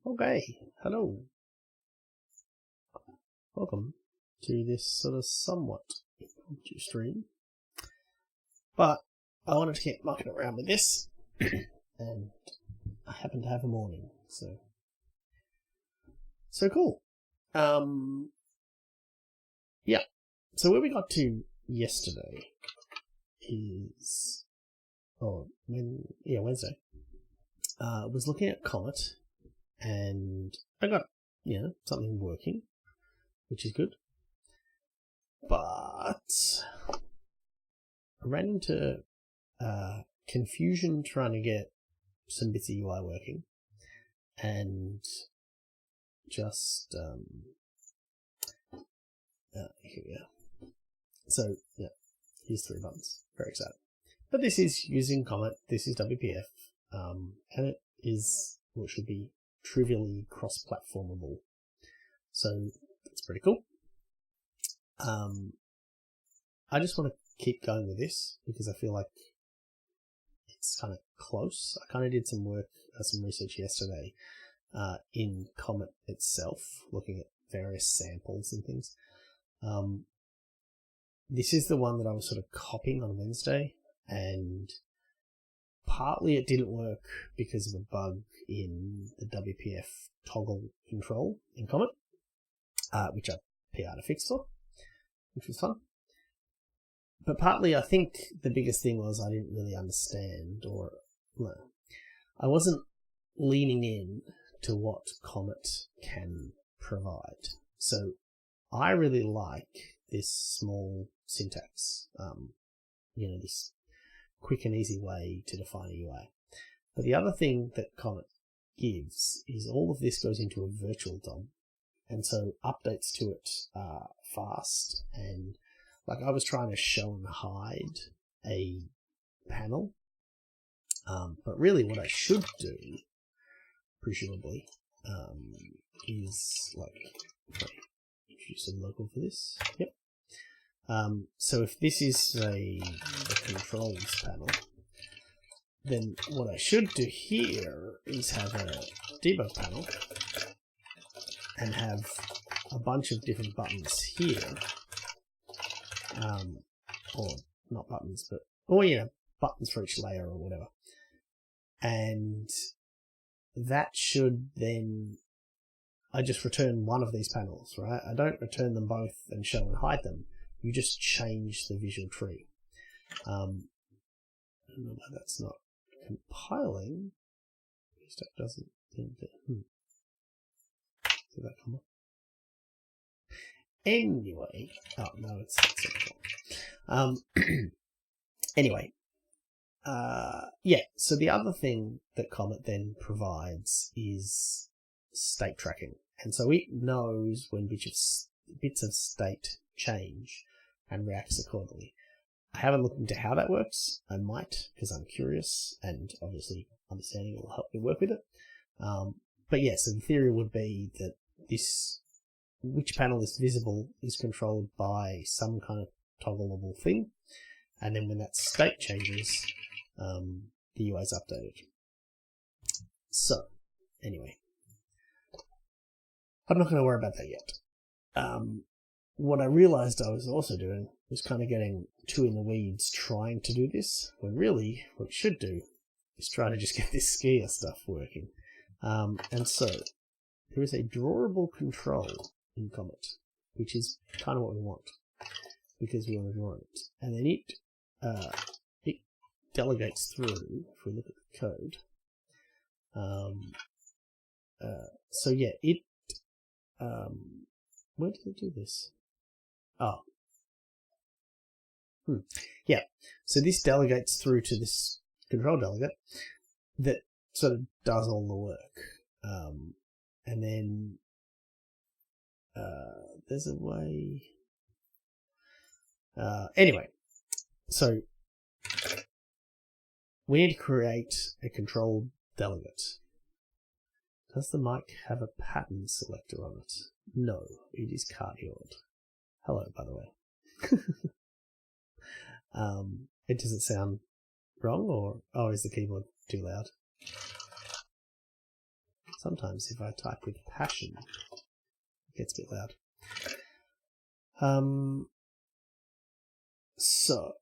Okay, hello. Welcome to this sort of somewhat impromptu stream. But I wanted to keep mucking around with this, and I happen to have a morning, so cool. Yeah. So where we got to yesterday is, Wednesday. Was looking at Comet, and I got something working, which is good. But I ran into confusion trying to get some bits of UI working, and just here we are. So yeah, here's 3 buttons. Very excited. But this is using Comet. This is WPF, and it is what should be trivially cross-platformable. So that's pretty cool. I just want to keep going with this because I feel like it's kind of close. I kind of did some work, some research yesterday in Comet itself, looking at various samples and things. This is the one that I was sort of copying on Wednesday, and partly it didn't work because of a bug in the WPF toggle control in Comet, which I PR'd a fix for, which was fun. But partly I think the biggest thing was I didn't really understand, or I wasn't leaning in to what Comet can provide. So I really like this small syntax, this quick and easy way to define a UI. But the other thing that Comet gives is all of this goes into a virtual DOM, and so updates to it are fast. And like I was trying to show and hide a panel, but really what I should do, presumably, is choose some local for this. Yep. So if this is the controls panel, then what I should do here is have a debug panel and have a bunch of different buttons here. Or not buttons, but buttons for each layer or whatever. And that should then, I just return one of these panels, right? I don't return them both and show and hide them. You just change the visual tree. No, that's not compiling. That doesn't seem to. Did that come up? Anyway, oh no, it's anyway, so the other thing that Comet then provides is state tracking, and so it knows when bits of state change and reacts accordingly. I haven't looked into how that works. I might, because I'm curious, and obviously understanding it will help me work with it. But yeah, so the theory would be that which panel is visible is controlled by some kind of toggleable thing, and then when that state changes, the UI is updated. So, anyway, I'm not going to worry about that yet. What I realized I was also doing was kind of getting too in the weeds trying to do this, when really what you should do is try to just get this skier stuff working. And so there is a drawable control in Comet, which is kind of what we want, because we want to draw it. And then it delegates through, if we look at the code. So yeah, where did it do this? Oh. Yeah, so this delegates through to this control delegate that sort of does all the work. And then there's a way. Anyway, so we need to create a control delegate. Does the mic have a pattern selector on it? No, it is cardioid. Hello, by the way. It doesn't sound wrong, or is the keyboard too loud? Sometimes if I type with passion, it gets a bit loud. So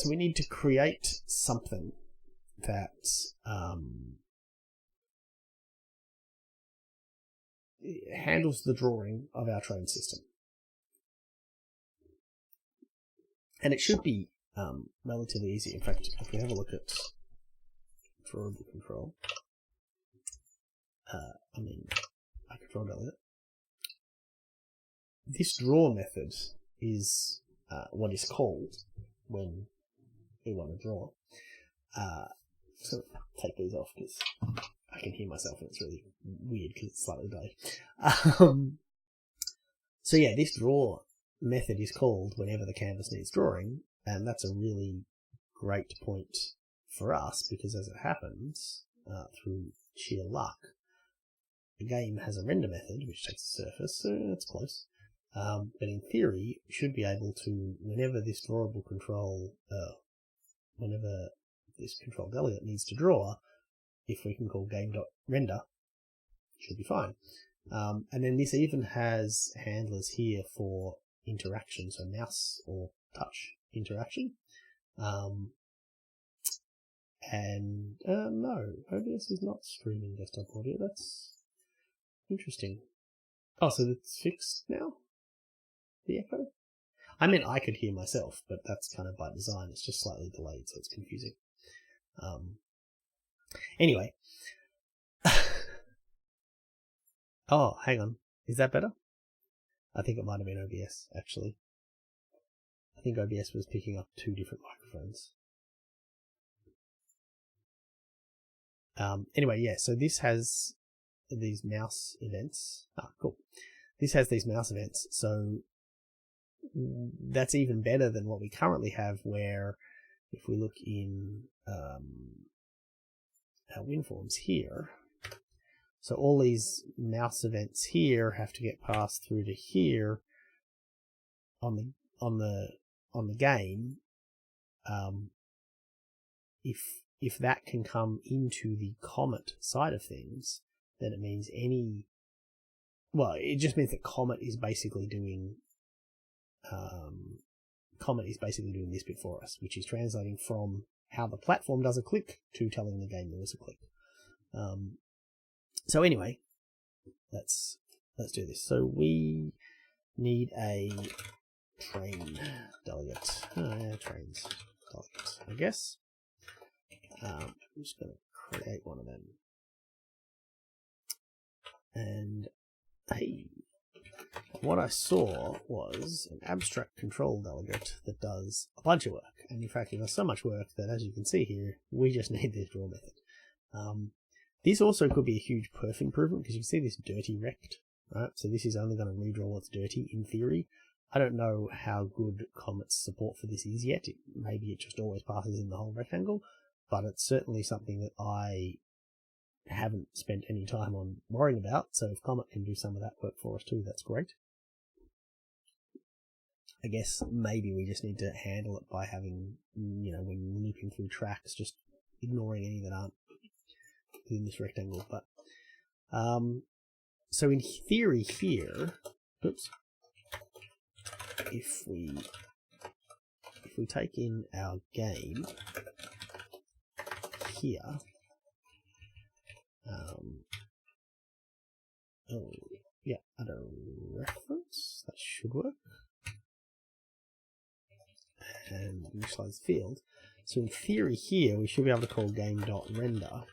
we need to create something that handles the drawing of our train system. And it should be relatively easy. In fact, if we have a look at drawable control, I could draw delegate. This draw method is what is called when we want to draw. So take these off because I can hear myself and it's really weird because it's slightly delayed. So yeah, this draw method is called whenever the canvas needs drawing, and that's a really great point for us because as it happens, through sheer luck, the game has a render method which takes a surface, so that's close. But in theory, we should be able to, whenever this drawable control, whenever this control delegate needs to draw, if we can call game.render, should be fine. And then this even has handlers here for interaction, so mouse or touch interaction. No, OBS is not streaming desktop audio. That's interesting. Oh, so it's fixed now? The echo? I mean, I could hear myself, but that's kind of by design. It's just slightly delayed, so it's confusing. Anyway. Oh, hang on. Is that better? I think it might have been OBS, actually. I think OBS was picking up two different microphones. Anyway, yeah, so this has these mouse events. Ah, cool. This has these mouse events, so that's even better than what we currently have, where if we look in our WinForms here, so all these mouse events here have to get passed through to here on the game. If that can come into the Comet side of things, then it means it just means that Comet is basically doing this bit for us, which is translating from how the platform does a click to telling the game there is a click. So anyway, let's do this. So we need a train delegate. Trains delegate, I guess. I'm just going to create one of them. And hey, what I saw was an abstract control delegate that does a bunch of work. And in fact, it does so much work that, as you can see here, we just need this draw method. This also could be a huge perf improvement because you can see this dirty rect, right? So this is only going to redraw what's dirty in theory. I don't know how good Comet's support for this is yet. Maybe it just always passes in the whole rectangle, but it's certainly something that I haven't spent any time on worrying about. So if Comet can do some of that work for us too, that's great. I guess maybe we just need to handle it by having, when looping through tracks, just ignoring any that aren't within this rectangle. But so in theory here, if we take in our game here, add a reference, that should work, and initialize the field. So in theory here, we should be able to call game.render.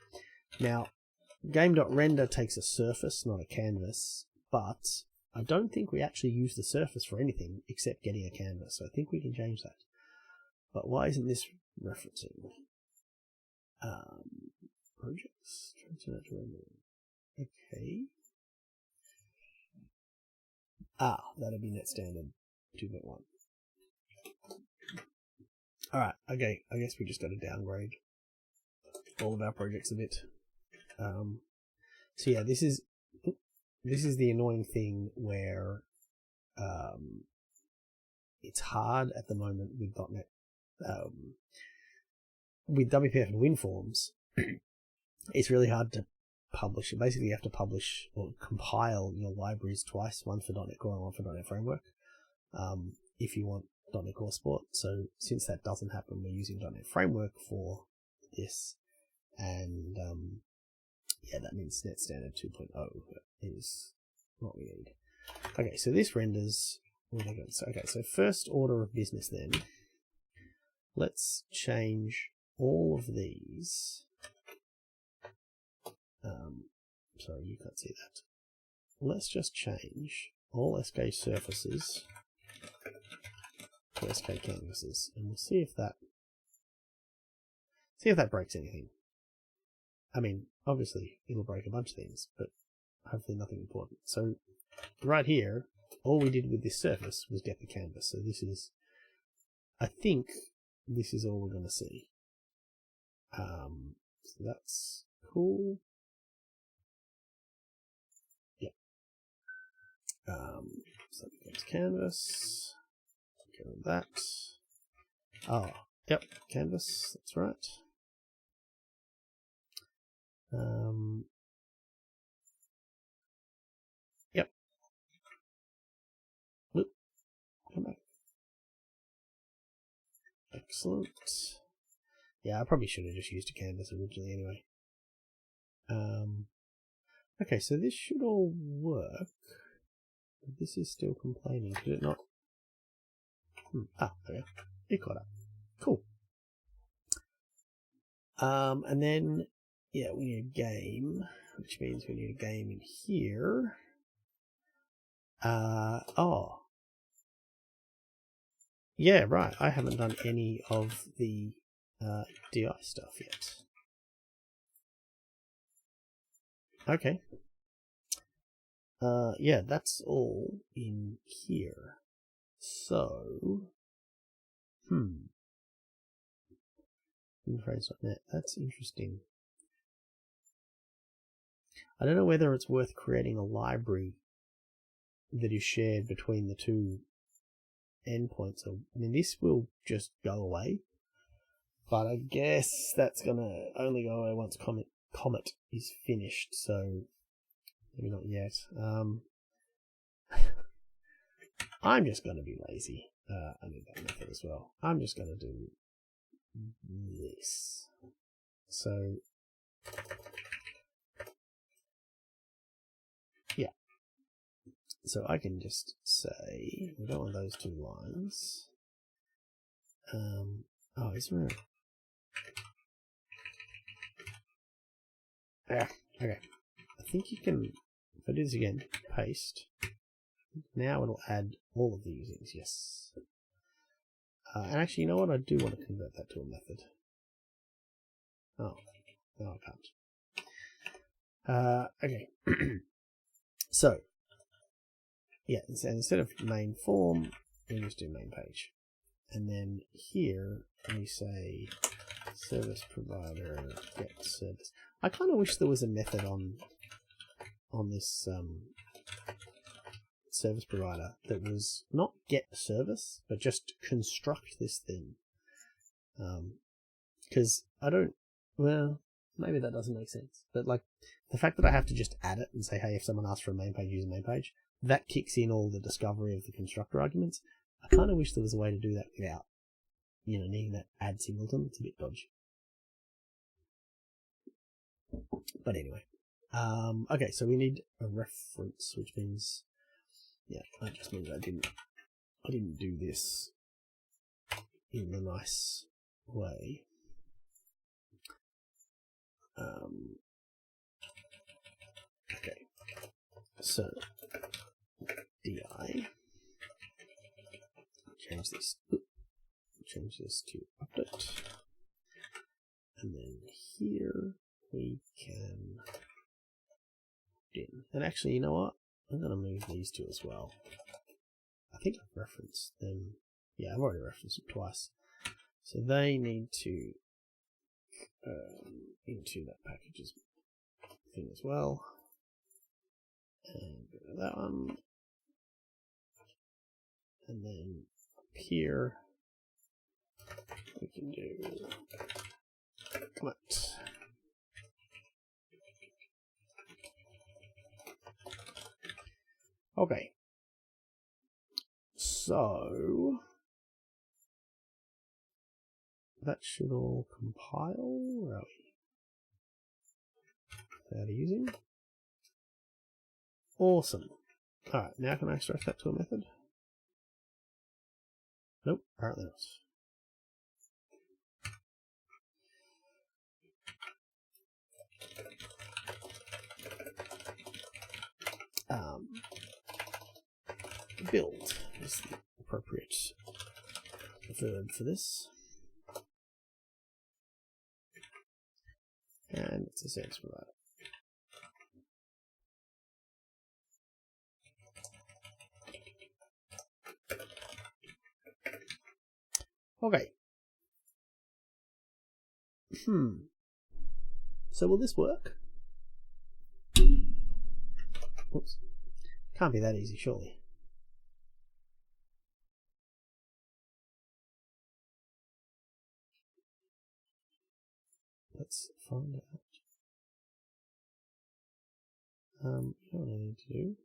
Now, game.render takes a surface, not a canvas, but I don't think we actually use the surface for anything except getting a canvas, so I think we can change that. But why isn't this referencing? Projects, transfer to render. Okay. That'll be net standard 2.1. Alright, okay, I guess we just got to downgrade all of our projects a bit. So yeah, this is the annoying thing where it's hard at the moment with .NET, with WPF and WinForms. It's really hard to publish it. Basically, you have to publish or compile your libraries twice, one for .NET Core and one for .NET Framework, if you want .NET Core support. So since that doesn't happen, we're using .NET Framework for this, and yeah, that means Net Standard 2.0 is what we need. Okay, so this renders. Okay, so first order of business then. Let's change all of these. Sorry, you can't see that. Let's just change all SK surfaces to SK canvases, and we'll see if that breaks anything. I mean, obviously it'll break a bunch of things, but hopefully nothing important. So right here, all we did with this surface was get the canvas. So this is, I think, this is all we're going to see. So that's cool. Yep. So we go to canvas. Go with that. Oh, yep, canvas. That's right. Yep. Whoop. Come back. Excellent. Yeah, I probably should have just used a canvas originally anyway. Okay, so this should all work. But this is still complaining, could it not? There we go. It caught up. Cool. And then, yeah, we need a game, which means we need a game in here. Oh. Yeah, right. I haven't done any of the DI stuff yet. Okay. Yeah, that's all in here. So, Phrase.net, that's interesting. I don't know whether it's worth creating a library that is shared between the two endpoints. I mean, this will just go away, but I guess that's gonna only go away once Comet is finished, so maybe not yet. I'm just gonna be lazy. I need that method as well. I'm just gonna do this. So yeah. So I can just say we don't want those two lines. Oh, is there okay. I think you can, if I do this again, paste. Now it'll add all of the usings, yes. And actually, you know what? I do want to convert that to a method. Oh, no, I can't. Okay. So, yeah, instead of main form, we just do main page. And then here, we say service provider get service. I kind of wish there was a method on this service provider that was not get service, but just construct this thing. Because I don't, well, maybe that doesn't make sense. But like the fact that I have to just add it and say, hey, if someone asks for a main page, use a main page, that kicks in all the discovery of the constructor arguments. I kind of wish there was a way to do that without, needing that add singleton. It's a bit dodgy. But anyway. Okay, so we need a reference, which means, yeah, that just means I didn't do this in a nice way. Okay, so DI, change this to update, and then here we can dim. And actually, you know what? I'm going to move these two as well. I think I've referenced them. Yeah, I've already referenced them twice. So they need to into that packages thing as well. And go to that one. And then up here, we can do Comet. Okay. So that should all compile. Where are we? Without using. Awesome. Alright, now can I extract that to a method? Nope, apparently not. Build is the appropriate verb for this. And it's a service provider. Okay. So will this work? Oops. Can't be that easy, surely. Let's find out. You know what I need to do?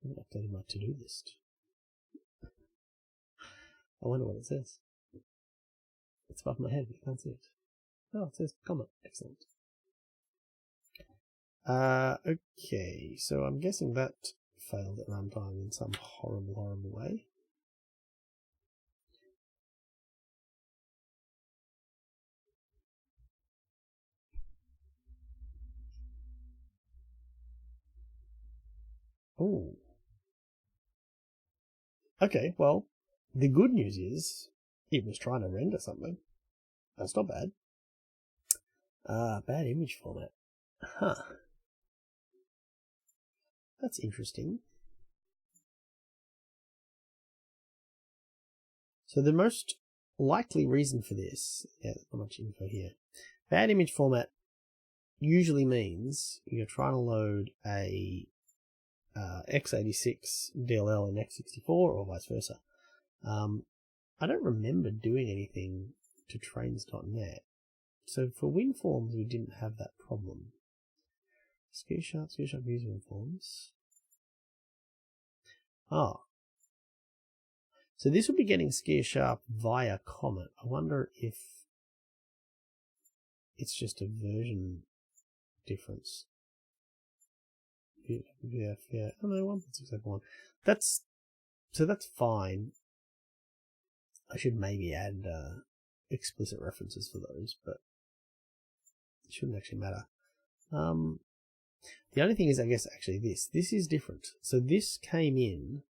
I haven't updated my to-do list. I wonder what it says. It's above my head, I can't see it. Oh, it says Comet. Excellent. Okay, so I'm guessing that failed at runtime in some horrible, horrible way. Oh. Okay, well, the good news is it was trying to render something. That's not bad. Bad image format. Huh. That's interesting. So the most likely reason for this, yeah, there's not much info here. Bad image format usually means you're trying to load a x86 DLL in x64 or vice versa. I don't remember doing anything to trains.net. So for WinForms, we didn't have that problem. SkiSharp user WinForms. Ah. So this would be getting SkiSharp via Comet. I wonder if it's just a version difference. Yeah. Oh no, 1.6.1. That's fine. I should maybe add explicit references for those, but it shouldn't actually matter. The only thing is, I guess, actually this is different. So this came in.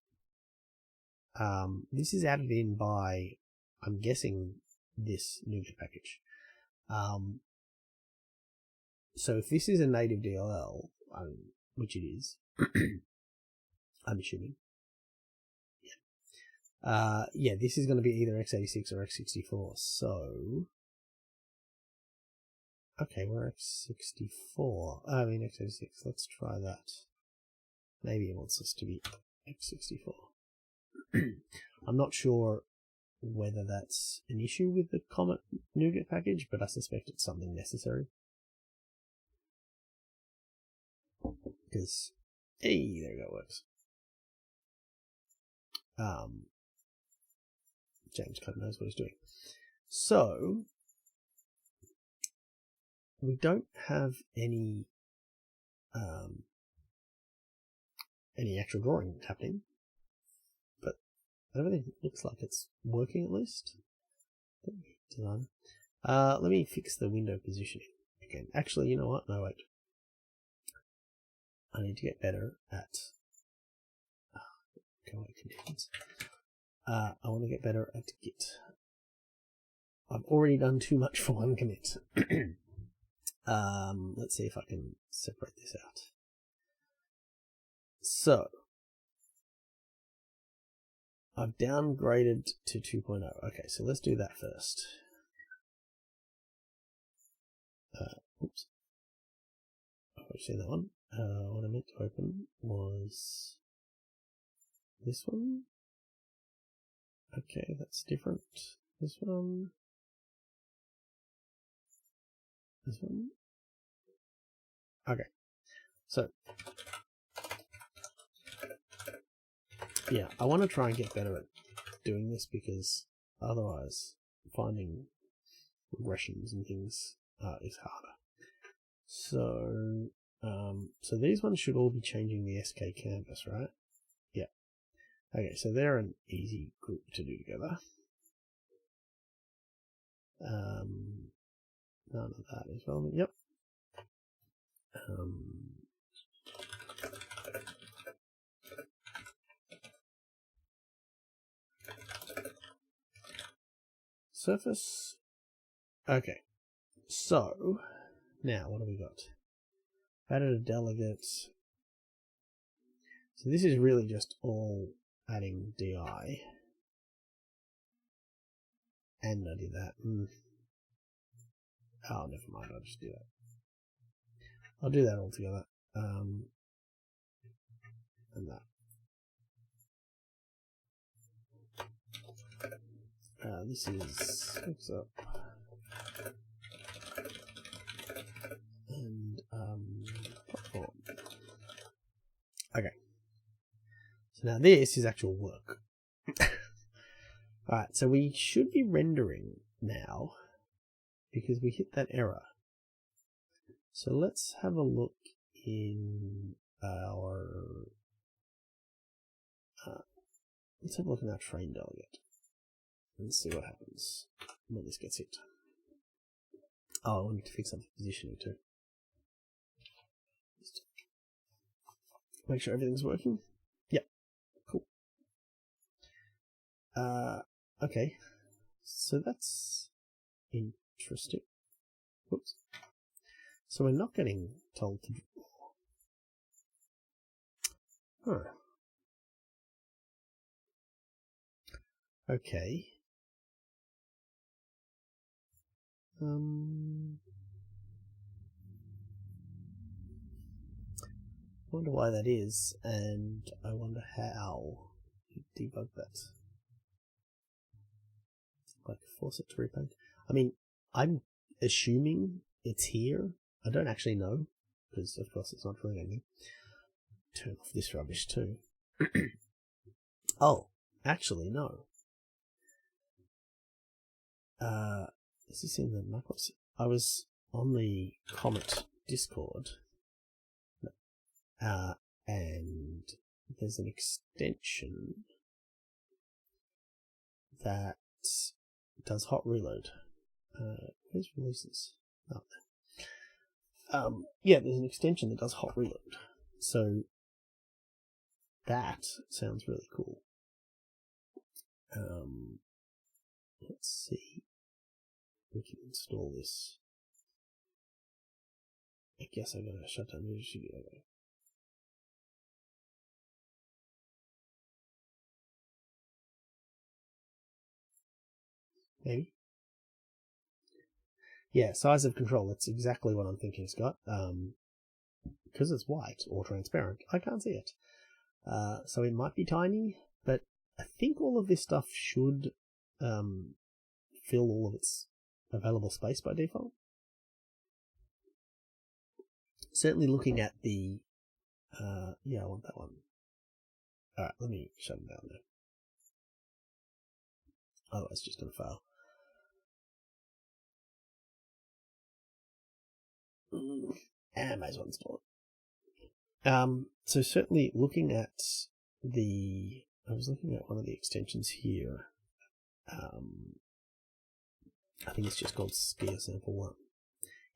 This is added in by, I'm guessing, this NuGet package. So if this is a native DLL, which it is, I'm assuming. Yeah, this is going to be either x86 or x64. So, okay, we're x64. I mean x86. Let's try that. Maybe it wants us to be x64. I'm not sure whether that's an issue with the Comet NuGet package, but I suspect it's something necessary. Because, hey, there we go, it works. James kind of knows what he's doing. So, we don't have any actual drawing happening, but everything looks like it's working at least. Design. Let me fix the window positioning again. Actually, you know what? No, wait. I need to get better at Comet conditions. I want to get better at Git. I've already done too much for one commit. Let's see if I can separate this out. So, I've downgraded to 2.0. Okay, so let's do that first. Oops. I've seen that one. What I meant to open was this one. Okay, that's different. This one. This one. Okay. So, Yeah, I want to try and get better at doing this because otherwise finding regressions and things is harder. So, so these ones should all be changing the SK canvas, right? Yeah. Okay, so they're an easy group to do together. None of that is relevant. Yep. Surface. Okay. So, now what have we got? Added a delegate. So this is really just all adding DI. And I did that. Oh, never mind. I'll just do that. I'll do that all together. And that. This is hooks up. And platform. Okay. So now this is actual work. Alright, so we should be rendering now because we hit that error. So let's have a look in our let's have a look in our train delegate and see what happens when this gets hit. Oh, I need to fix up the positioning too. Just make sure everything's working. Yep, cool. Okay, so that's interesting. Whoops. So we're not getting told to draw. Huh. Okay. I wonder why that is, and I wonder how you debug that. Like force it to repaint. I mean, I'm assuming it's here. I don't actually know, because of course it's not really anything. Turn off this rubbish too. Oh, actually no. Is this in the macros? I was on the Comet Discord, and there's an extension that does hot reload. Where's releases? Oh, there. Yeah, there's an extension that does hot reload. So that sounds really cool. Let's see. We can install this. I guess I'm gonna shut down Visual Studio. Maybe. Yeah, size of control. That's exactly what I'm thinking, Scott. Because it's white or transparent, I can't see it. So it might be tiny, but I think all of this stuff should fill all of its available space by default. Certainly looking at the... yeah, I want that one. Alright, let me shut it down now. Otherwise, it's just going to fail. And I might as well install it. So certainly looking at the... I was looking at one of the extensions here. I think it's just called Skier Sample 1.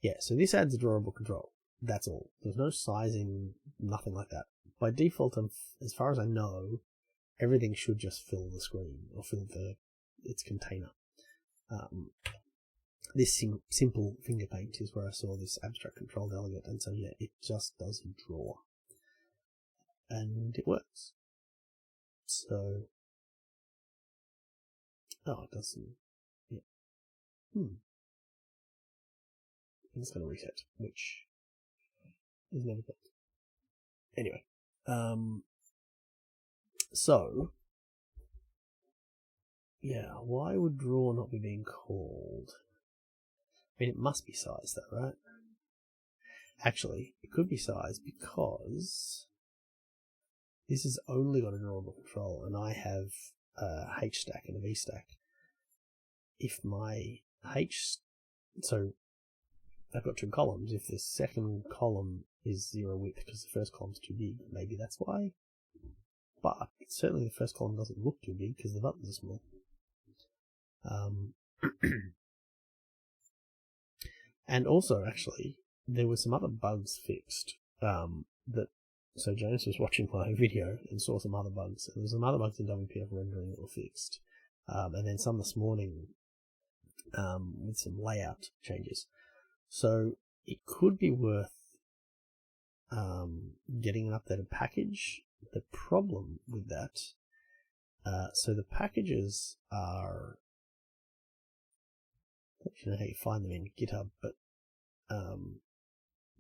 Yeah, so this adds a drawable control. That's all. There's no sizing, nothing like that. By default, as far as I know, everything should just fill the screen or fill its container. This simple finger paint is where I saw this abstract control delegate, and so yeah, it just doesn't draw. And it works. So, oh, it doesn't. Yeah. It's going to reset, which is never good. Anyway, so yeah, why would draw not be being called? I mean, it must be size though, right? Actually, it could be size because this has only got a drawable control, and I have a H stack and a V stack. If my so I've got two columns. If the second column is 0 width because the first column's too big, maybe that's why. But certainly the first column doesn't look too big because the buttons are small. And also, actually, there were some other bugs fixed. So James was watching my video and saw some other bugs. And there were some other bugs in WPF rendering that were fixed. And then some this morning with some layout changes. So it could be worth getting an updated package. The problem with that, so the packages are, I don't know how you find them in GitHub, but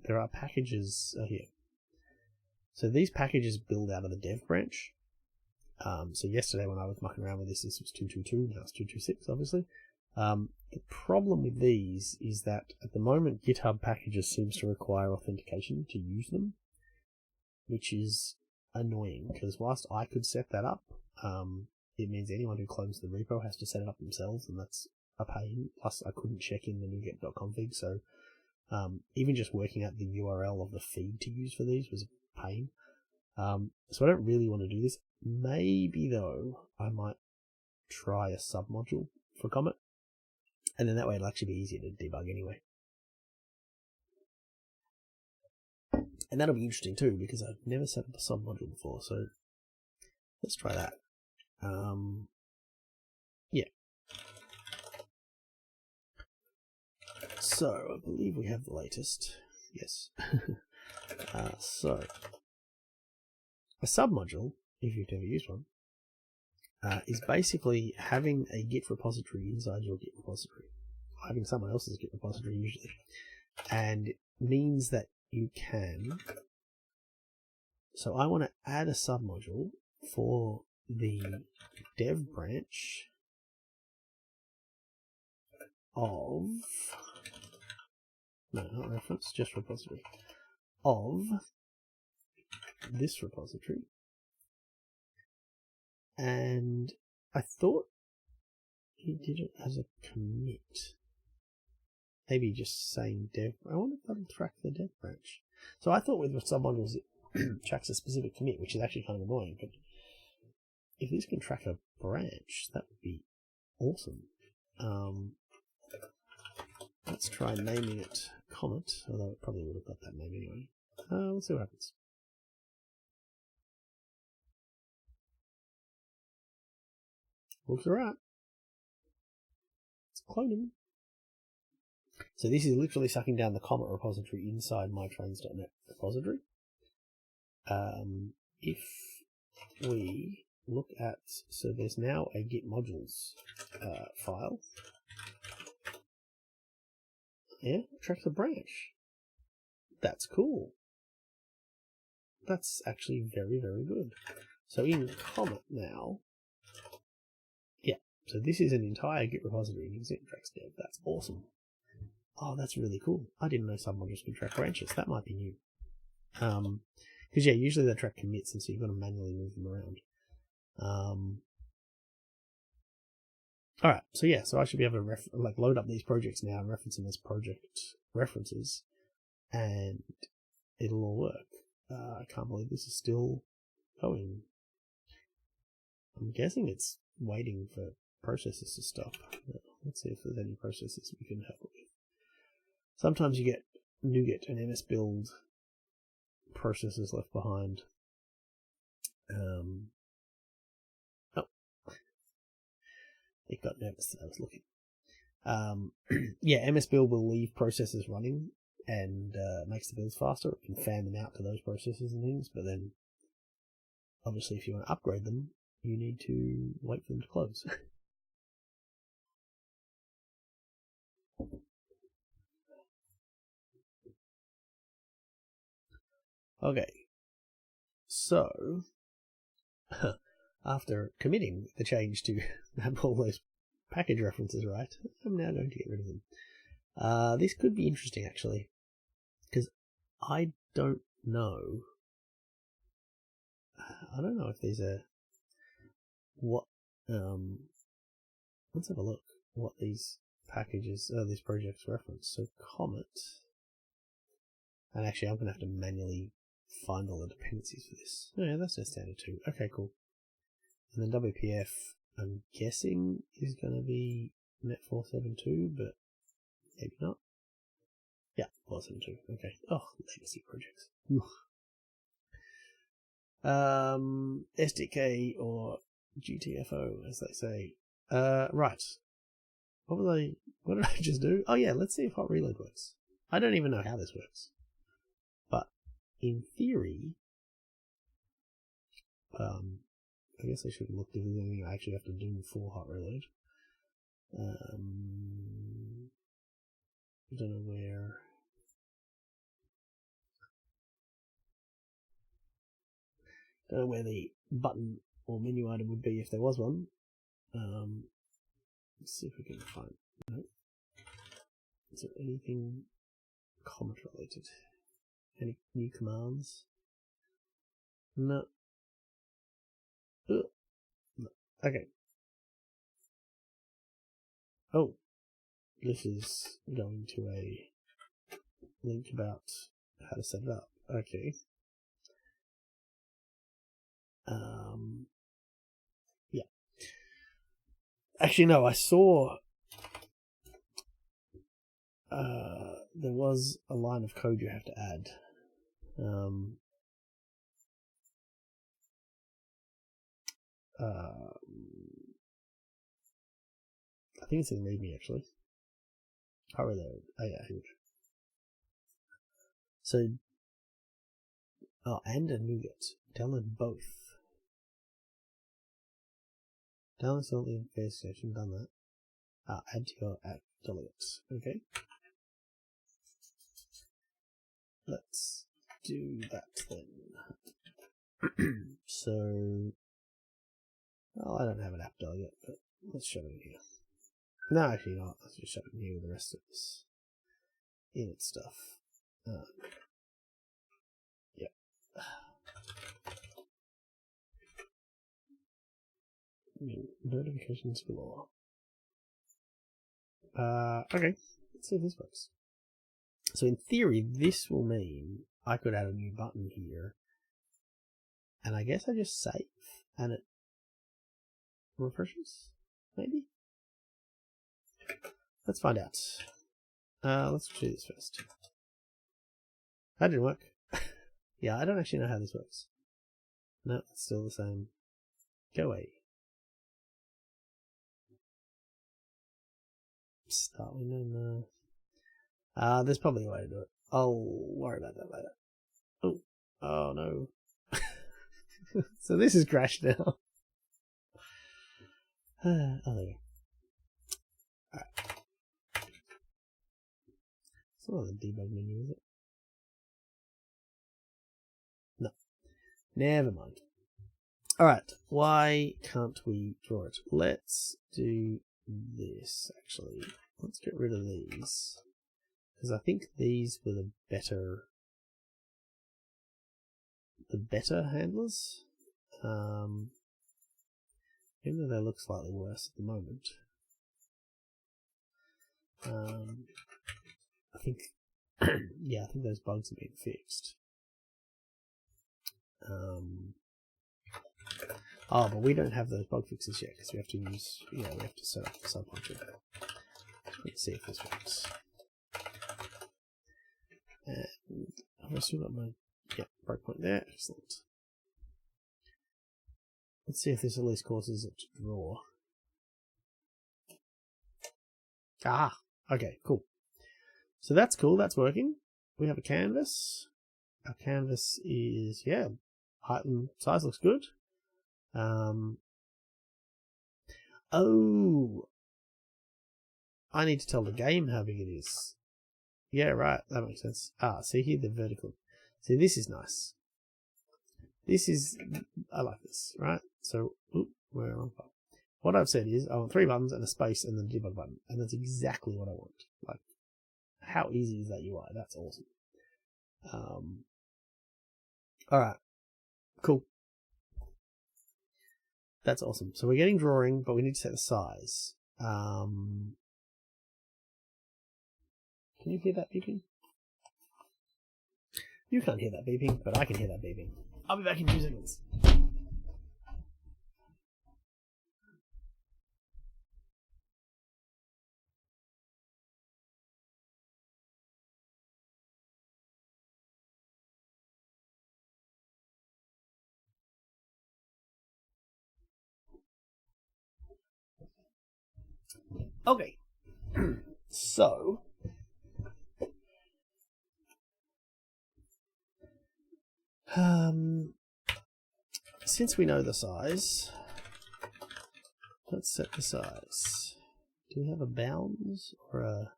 there are packages here. So these packages build out of the dev branch. So yesterday when I was mucking around with this was 222, now it's 226 obviously. The problem with these is that at the moment GitHub packages seems to require authentication to use them, which is annoying because whilst I could set that up, it means anyone who clones the repo has to set it up themselves, and that's a pain. Plus I couldn't check in the NuGet.config, so even just working out the URL of the feed to use for these was a pain. So I don't really want to do this. Maybe though I might try a submodule for Comet, and then that way it'll actually be easier to debug anyway. And that'll be interesting too, because I've never set up a submodule before, so let's try that. Yeah. So I believe we have the latest. Yes. So a submodule, if you've never used one, is basically having a Git repository inside your Git repository, having someone else's Git repository usually, and it means that you can. So I want to add a submodule for the dev branch of, no, not reference, just repository, of this repository. And I thought he did it as a commit. Maybe just saying dev. I wonder if that'll track the dev branch. So I thought with submodules it tracks a specific commit, which is actually kind of annoying. But if this can track a branch, that would be awesome. Let's try naming it Comet, although it probably would have got that name anyway. Let's see what happens. Looks alright. It's cloning. So this is literally sucking down the Comet repository inside my trains.net repository. If we look at, so there's now a Git modules file. Yeah, tracks a branch. That's cool. That's actually very, very good. So in Comet now, yeah, so this is an entire Git repository. You can see it tracks dev. That's awesome. Oh, that's really cool. I didn't know submodules could track branches. That might be new. Because yeah, usually they track commits, and so you've got to manually move them around. All right, so yeah, so I should be able to load up these projects now and reference them as project references, and it'll all work. I can't believe this is still going. I'm guessing it's waiting for processes to stop. Let's see if there's any processes we can help with. Sometimes you get NuGet and MS build processes left behind. Oh, it got nervous that I was looking. Yeah, MS build will leave processes running and makes the builds faster. It can fan them out to those processes and things, but then obviously if you want to upgrade them, you need to wait for them to close. Okay, so after committing the change to have all those package references right, I'm now going to get rid of them. This could be interesting actually, because I don't know. I don't know if these are what. Let's have a look what these packages, these projects reference. So Comet, and actually I'm gonna have to manually find all the dependencies for this. Oh, yeah, that's just standard too. Okay, cool. And then WPF, I'm guessing is gonna be Net 472, but maybe not. Yeah, 472. Okay. Oh, legacy projects. SDK or GTFO, as they say. Right. What did I just do? Oh yeah, let's see if hot reload works. I don't even know how this works. But in theory, I guess I should have looked if there's anything I actually have to do for hot reload. I don't know where. Don't know where the button or menu item would be if there was one. Let's see if we can find. No. Is there anything Comet related? Any new commands? No. No. Okay. Oh, this is going to a link about how to set it up. Okay. Yeah. Actually, no, I saw there was a line of code you have to add. I think it's in README actually. Oh, really? Oh, yeah, here we go. So, and a nougat. Download both. Download the investigation, done that. Add to your app delegates. Okay. Let's do that then. So, well, I don't have an app delegate, but let's shove it in here. No, actually not. Let's just shove it in here with the rest of this init stuff. Yep. Notifications galore. Okay. Let's see if this works. So in theory, this will mean I could add a new button here. And I guess I just save and it refreshes, maybe? Let's find out. Let's do this first. That didn't work. Yeah, I don't actually know how this works. No, it's still the same. Go away. Start window, no. There's probably a way to do it. I'll worry about that later. Oh no. So this is crashed now. Oh, there we go. Alright. It's not the debug menu, is it? No. Never mind. Alright, why can't we draw it? Let's do this, actually. Let's get rid of these. Because I think these were the better handlers. Even though they look slightly worse at the moment. I think, yeah, I think those bugs have been fixed. Oh, but we don't have those bug fixes yet because we have to use, we have to set up the subfunction. Let's see if this works. And I've still got my breakpoint there. Excellent. Let's see if this at least causes it to draw. Ah, okay, cool. So that's cool. That's working. We have a canvas. Our canvas is, height and size looks good. Oh, I need to tell the game how big it is. Yeah, right. That makes sense. See here, the vertical. See, this is nice. I like this, right? So, we're on file. What I've said is I want 3 buttons and a space and then a debug button. And that's exactly what I want. Like, how easy is that UI? That's awesome. Alright. Cool. That's awesome. So we're getting drawing, but we need to set the size. Can you hear that beeping? You can't hear that beeping, but I can hear that beeping. I'll be back in 2 seconds. Okay. So since we know the size, let's set the size. Do we have a bounds or a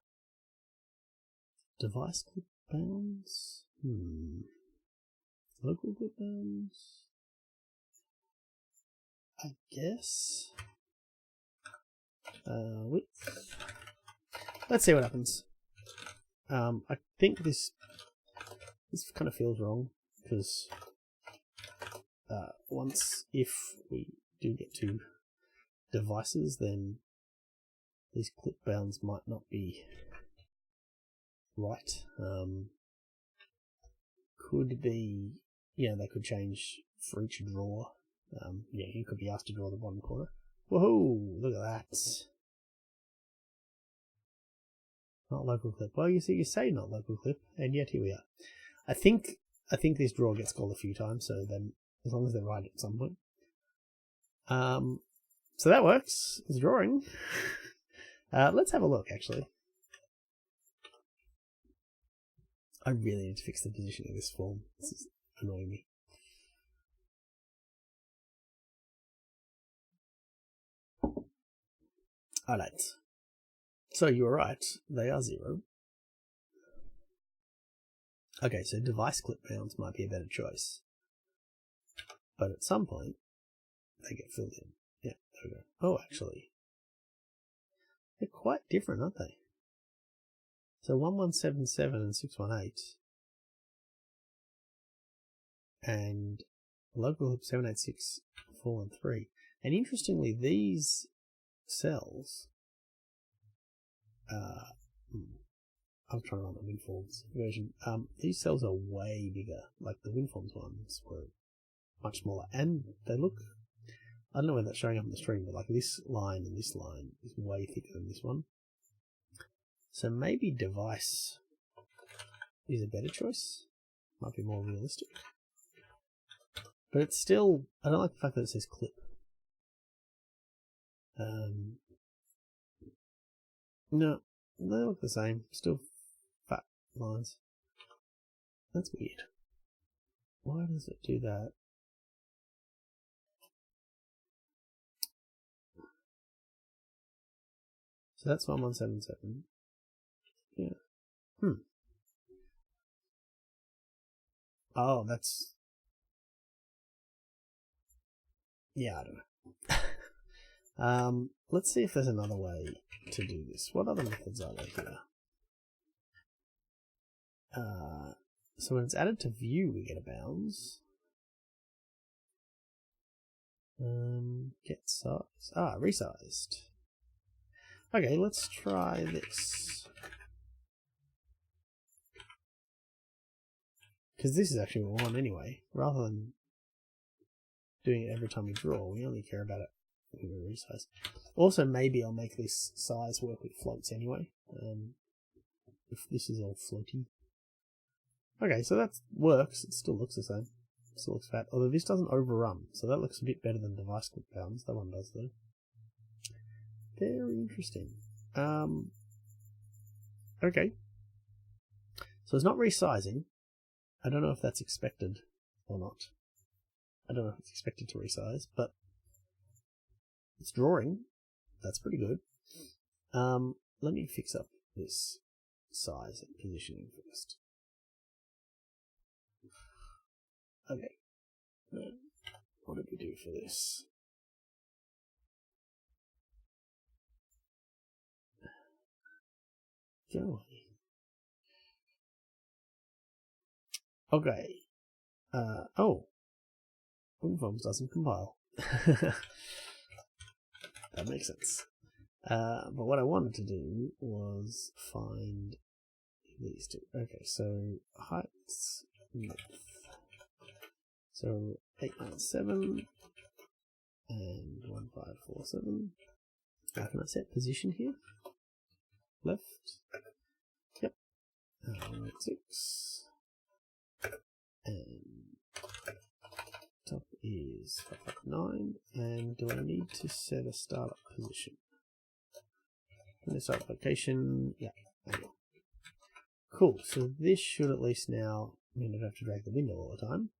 device clip bounds? Local clip bounds? I guess. Width. Let's see what happens. I think this kind of feels wrong because once if we do get to devices, then these clip bounds might not be right. Could be, they could change for each draw. You could be asked to draw the bottom corner. Woohoo! Look at that. Not local clip. Well, you say not local clip, and yet here we are. I think this draw gets called a few times, so then as long as they're right at some point. So that works. It's drawing. Let's have a look, actually. I really need to fix the position of this form. This is annoying me. Alright. So you were right. They are 0. Okay, so device clip bounds might be a better choice. But at some point, they get filled in. Yeah, there we go. Oh, actually. They're quite different, aren't they? So 1177 and 618. And local clip 786, 413. And interestingly, these cells, I'm trying to run the WinForms version. These cells are way bigger. Like the WinForms ones were much smaller, and they look. I don't know whether that's showing up on the screen, but like this line and this line is way thicker than this one. So maybe device is a better choice. Might be more realistic. But it's still. I don't like the fact that it says clip. No, they look the same. Still fat lines. That's weird. Why does it do that? So that's 1177. Yeah. Oh, that's. Yeah, I don't know. Let's see if there's another way to do this. What other methods are there here? So when it's added to view, we get a bounds. Get size. Resized. Okay, let's try this. Because this is actually what we want anyway. Rather than doing it every time we draw, we only care about it when we resize. Also, maybe I'll make this size work with floats anyway. If this is all floaty. Okay, so that works. It still looks the same. It still looks fat. Although this doesn't overrun, so that looks a bit better than device clip bounds. That one does though. Very interesting. Okay. So it's not resizing. I don't know if that's expected or not. I don't know if it's expected to resize, but it's drawing. That's pretty good. Let me fix up this size and positioning first. Okay. What did we do for this? Go away. Okay. WinForms doesn't compile. That makes sense. But what I wanted to do was find these two. Okay, so heights, width. So 897 and 1547. How can I set position here? Left. Yep. 186. And top is 559. And do I need to set a startup position? In the startup location, yeah. Okay. Cool. So this should at least now mean I don't have to drag the window all the time.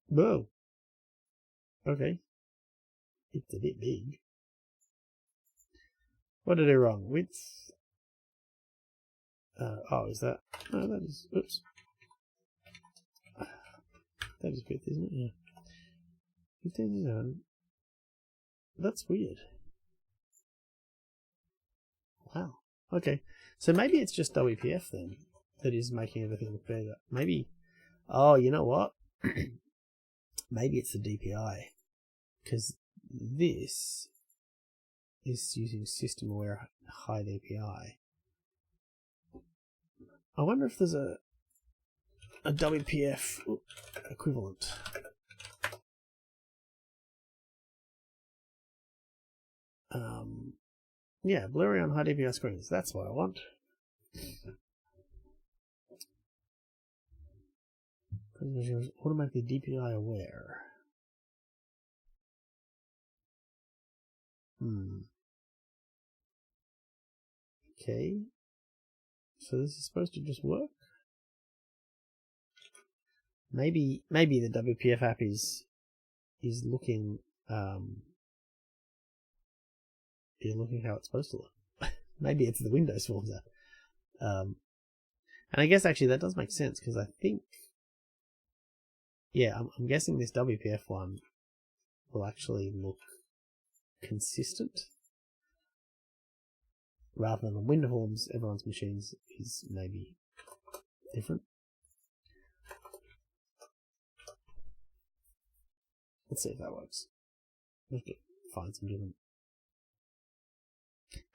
Whoa. Okay. It's a bit big. What did I do wrong? Width. Oh, is that? No, that is. Oops. That is width, isn't it? Yeah. 15. That's weird. Wow. Okay. So maybe it's just WPF then that is making everything look better. Maybe. Oh, you know what? Maybe it's the DPI. Because this is using system aware high DPI. I wonder if there's a WPF equivalent. Yeah, blurry on high DPI screens. That's what I want. Automatically DPI aware. Okay. So this is supposed to just work? Maybe the WPF app is looking looking how it's supposed to look. Maybe it's the Windows Forms app. And I guess actually that does make sense because I think, yeah, I'm guessing this WPF one will actually look consistent rather than the Windows Forms. Everyone's machines is maybe different. Let's see if that works. Let's find some different.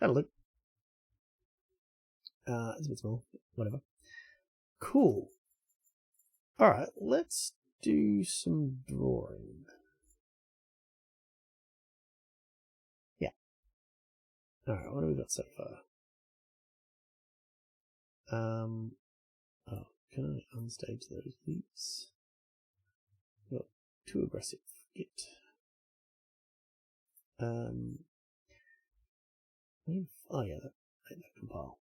That'll look. It's a bit small. Whatever. Cool. Alright, let's do some drawing. Yeah. Alright, what have we got so far? Oh, can I unstage those, please? Got too aggressive. Git. Oh yeah, that compile.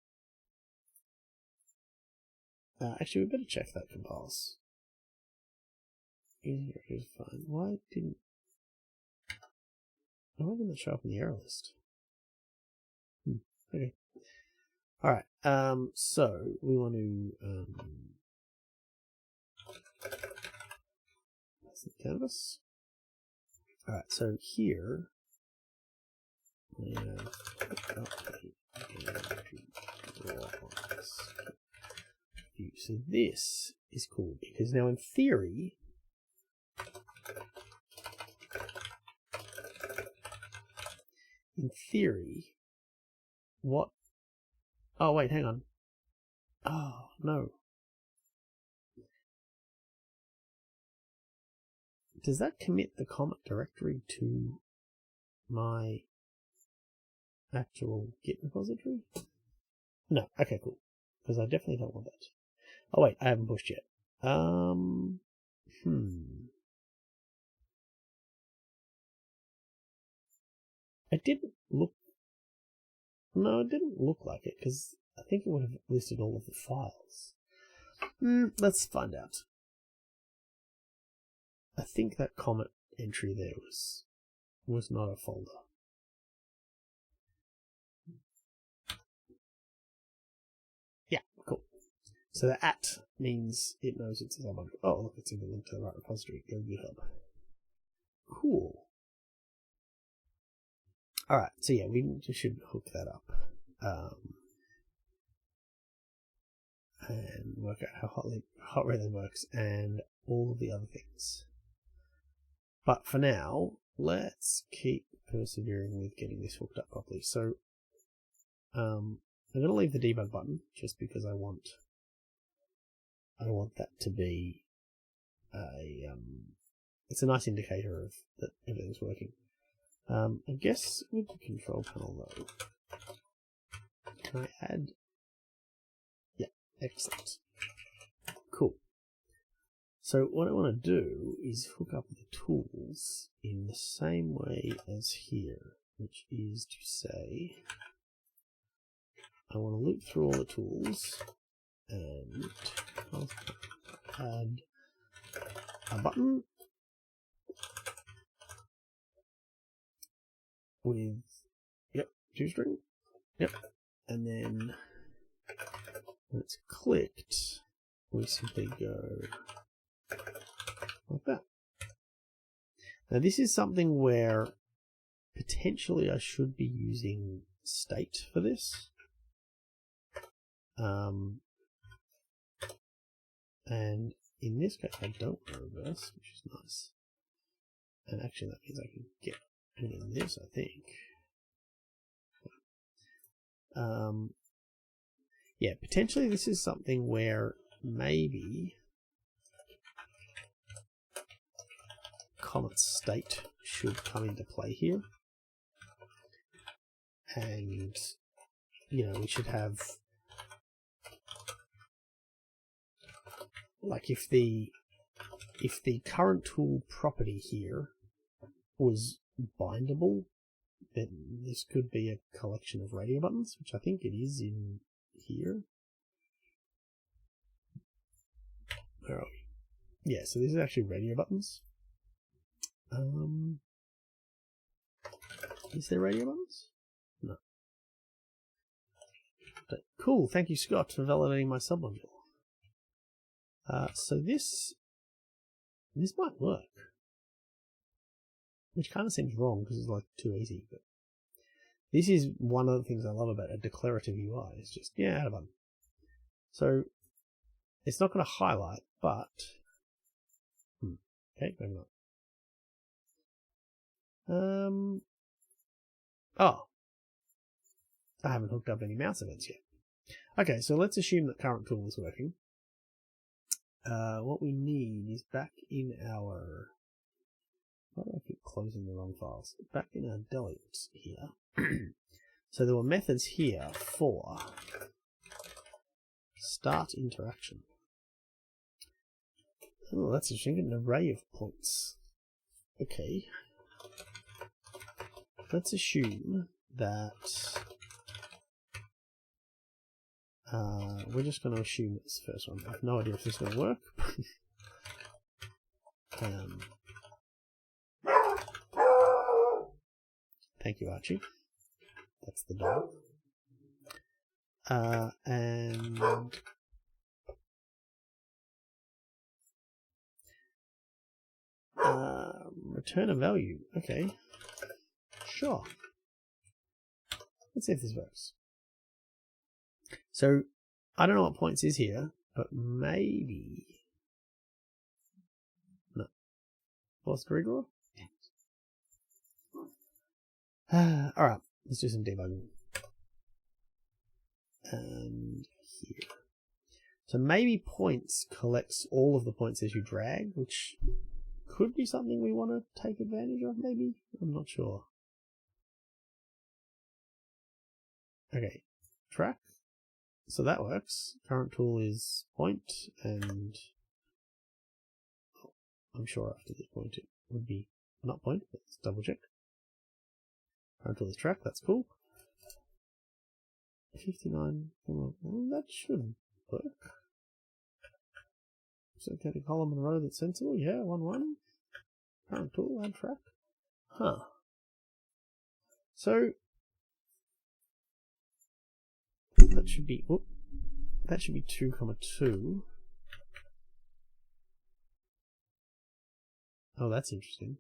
Actually, we better check that compiles. Here is fine. Why didn't that show up in the error list? Okay. Alright, so we want to that's the canvas. Alright, so here we have so this is cool because now in theory what oh wait, hang on. Oh no. Does that commit the Comet directory to my actual Git repository? No, okay, cool. Because I definitely don't want that. Oh wait, I haven't pushed yet. It didn't look. No, it didn't look like it because I think it would have listed all of the files. Let's find out. I think that Comet entry there was not a folder. Yeah, cool. So the @ means it knows it's a subject. Oh, look, it's even linked to the right repository. Go GitHub. Cool. Alright, so yeah, we should hook that up. And work out how Hot Relay works and all of the other things. But for now, let's keep persevering with getting this hooked up properly. So I'm going to leave the debug button just because I want that to be it's a nice indicator of that everything's working. I guess with the control panel though, can I add? Yeah, excellent. Cool. So what I want to do is hook up the tools in the same way as here, which is to say, I want to loop through all the tools and I'll add a button with, yep, toString, yep, and then when it's clicked, we simply go like that. Now this is something where potentially I should be using state for this. And in this case I don't reverse, which is nice. And actually that means I can get in this, I think. Yeah, potentially this is something where maybe Comet state should come into play here. And, you know, we should have, like, if the current tool property here was bindable, then this could be a collection of radio buttons, which I think it is in here. Where are we? Yeah, so this is actually radio buttons. Is there radio buttons? No. But cool, thank you Scott for validating my submodule. So this might work. Which kind of seems wrong because it's like too easy, but this is one of the things I love about a declarative UI. It's just, yeah, add a button. So it's not going to highlight, but okay, maybe not. Oh, I haven't hooked up any mouse events yet. Okay, so let's assume that current tool is working. What we need is back in our, why do I keep closing the wrong files? Back in our delete here. So there were methods here for start interaction. Oh, that's interesting, an array of points. Okay. Let's assume that we're just going to assume it's the first one. I have no idea if this is going to work. Thank you, Archie. That's the dog. And return a value. Okay. Sure. Let's see if this works. So I don't know what points is here, but maybe. No. Force to redraw? Alright, let's do some debugging. And here. So maybe points collects all of the points as you drag, which could be something we want to take advantage of, maybe? I'm not sure. Okay, track. So that works. Current tool is point, and I'm sure after this point it would be not point, but let's double check. Current tool is track, that's cool. 59, well, that should work. So get a column and row that's sensible, yeah, 1-1. Current tool, add track. Huh. So that should be, whoop, that should be 2,2. Oh, that's interesting.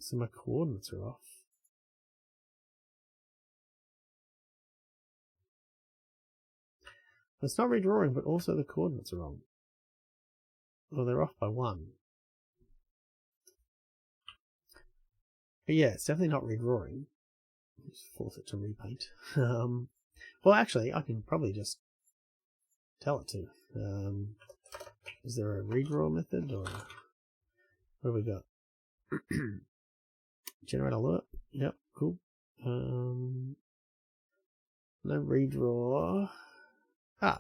So my coordinates are off. It's not redrawing, but also the coordinates are wrong. Well, they're off by 1. But yeah, it's definitely not redrawing. Just force it to repaint. Well, actually, I can probably just tell it to. Is there a redraw method, or what have we got? Generate alert. Yep, cool. No redraw.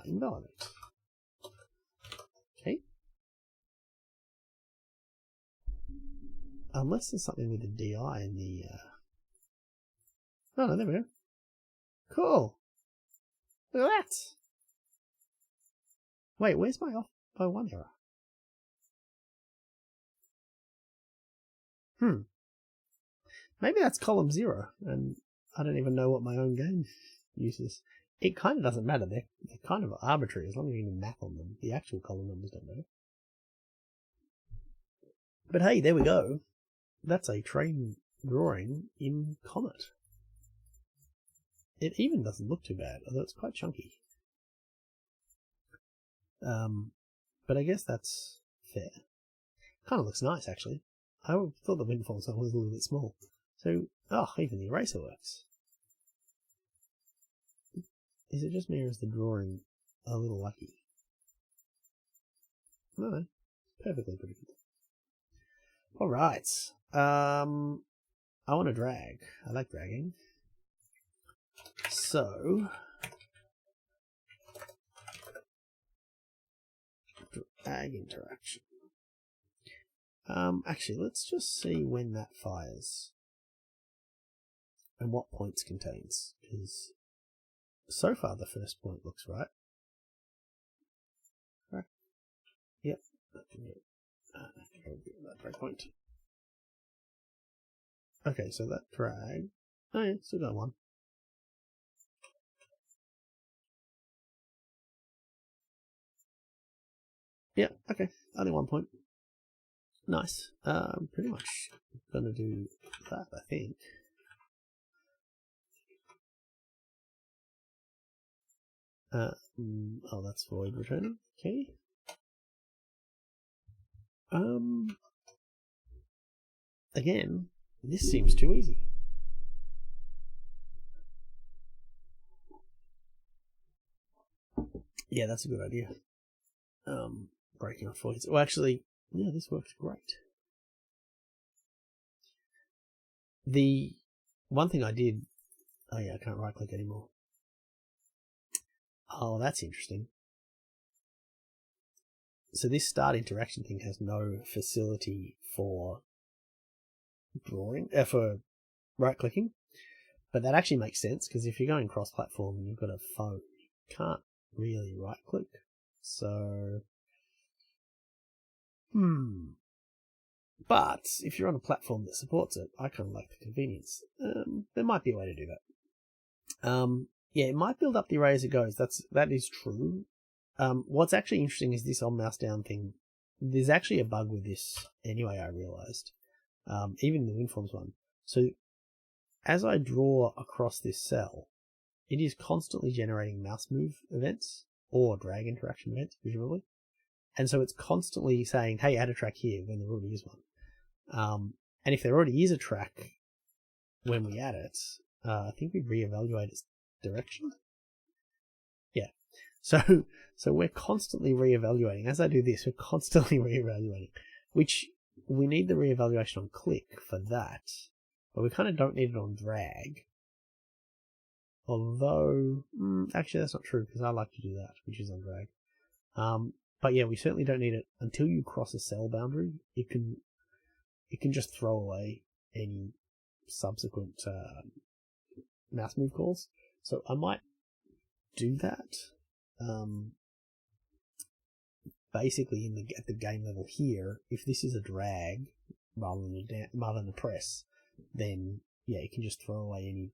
Invalidate. Okay. Unless there's something with the DI in the... Oh, no, there we go. Cool. Look at that. Wait, where's my off by 1 error? Maybe that's column 0, and I don't even know what my own game uses. It kind of doesn't matter. They're kind of arbitrary as long as you can map on them. The actual column numbers don't matter. But hey, there we go. That's a train drawing in Comet. It even doesn't look too bad, although it's quite chunky. But I guess that's fair. Kind of looks nice, actually. I thought the windfall zone was a little bit small. So, even the eraser works. Is it just me, or is the drawing a little lucky? No, perfectly pretty good. Alright. I want to drag. I like dragging. So, drag interaction. Actually, let's just see when that fires and what points contains, because so far the first point looks right. Right. Yep. That drag point. Okay, so that drag. Oh yeah, still got 1. Yeah, okay. Only 1 point. Nice. Pretty much gonna do that, I think. That's void returning. Okay. Again, this seems too easy. Yeah, that's a good idea. Breaking off voids. Well, actually, yeah, this works great. The one thing I did... Oh yeah, I can't right click anymore. Oh, that's interesting. So this start interaction thing has no facility for drawing, for right clicking, but that actually makes sense, because if you're going cross platform and you've got a phone, you can't really right click. So but if you're on a platform that supports it, I kind of like the convenience. There might be a way to do that. Yeah, it might build up the array as it goes. That is true. What's actually interesting is this on mouse down thing. There's actually a bug with this anyway, I realized. Even the WinForms one. So as I draw across this cell, it is constantly generating mouse move events or drag interaction events visually. And so it's constantly saying, hey, add a track here when there already is one. And if there already is a track when we add it, I think we reevaluate its direction. Yeah. So we're constantly reevaluating. As I do this, we're constantly reevaluating, which we need the reevaluation on click for that, but we kind of don't need it on drag. Although, actually that's not true, because I like to do that, which is on drag. But yeah, we certainly don't need it until you cross a cell boundary. It can just throw away any subsequent mouse move calls. So I might do that. Basically, at the game level here, if this is a drag rather than a press, then yeah, you can just throw away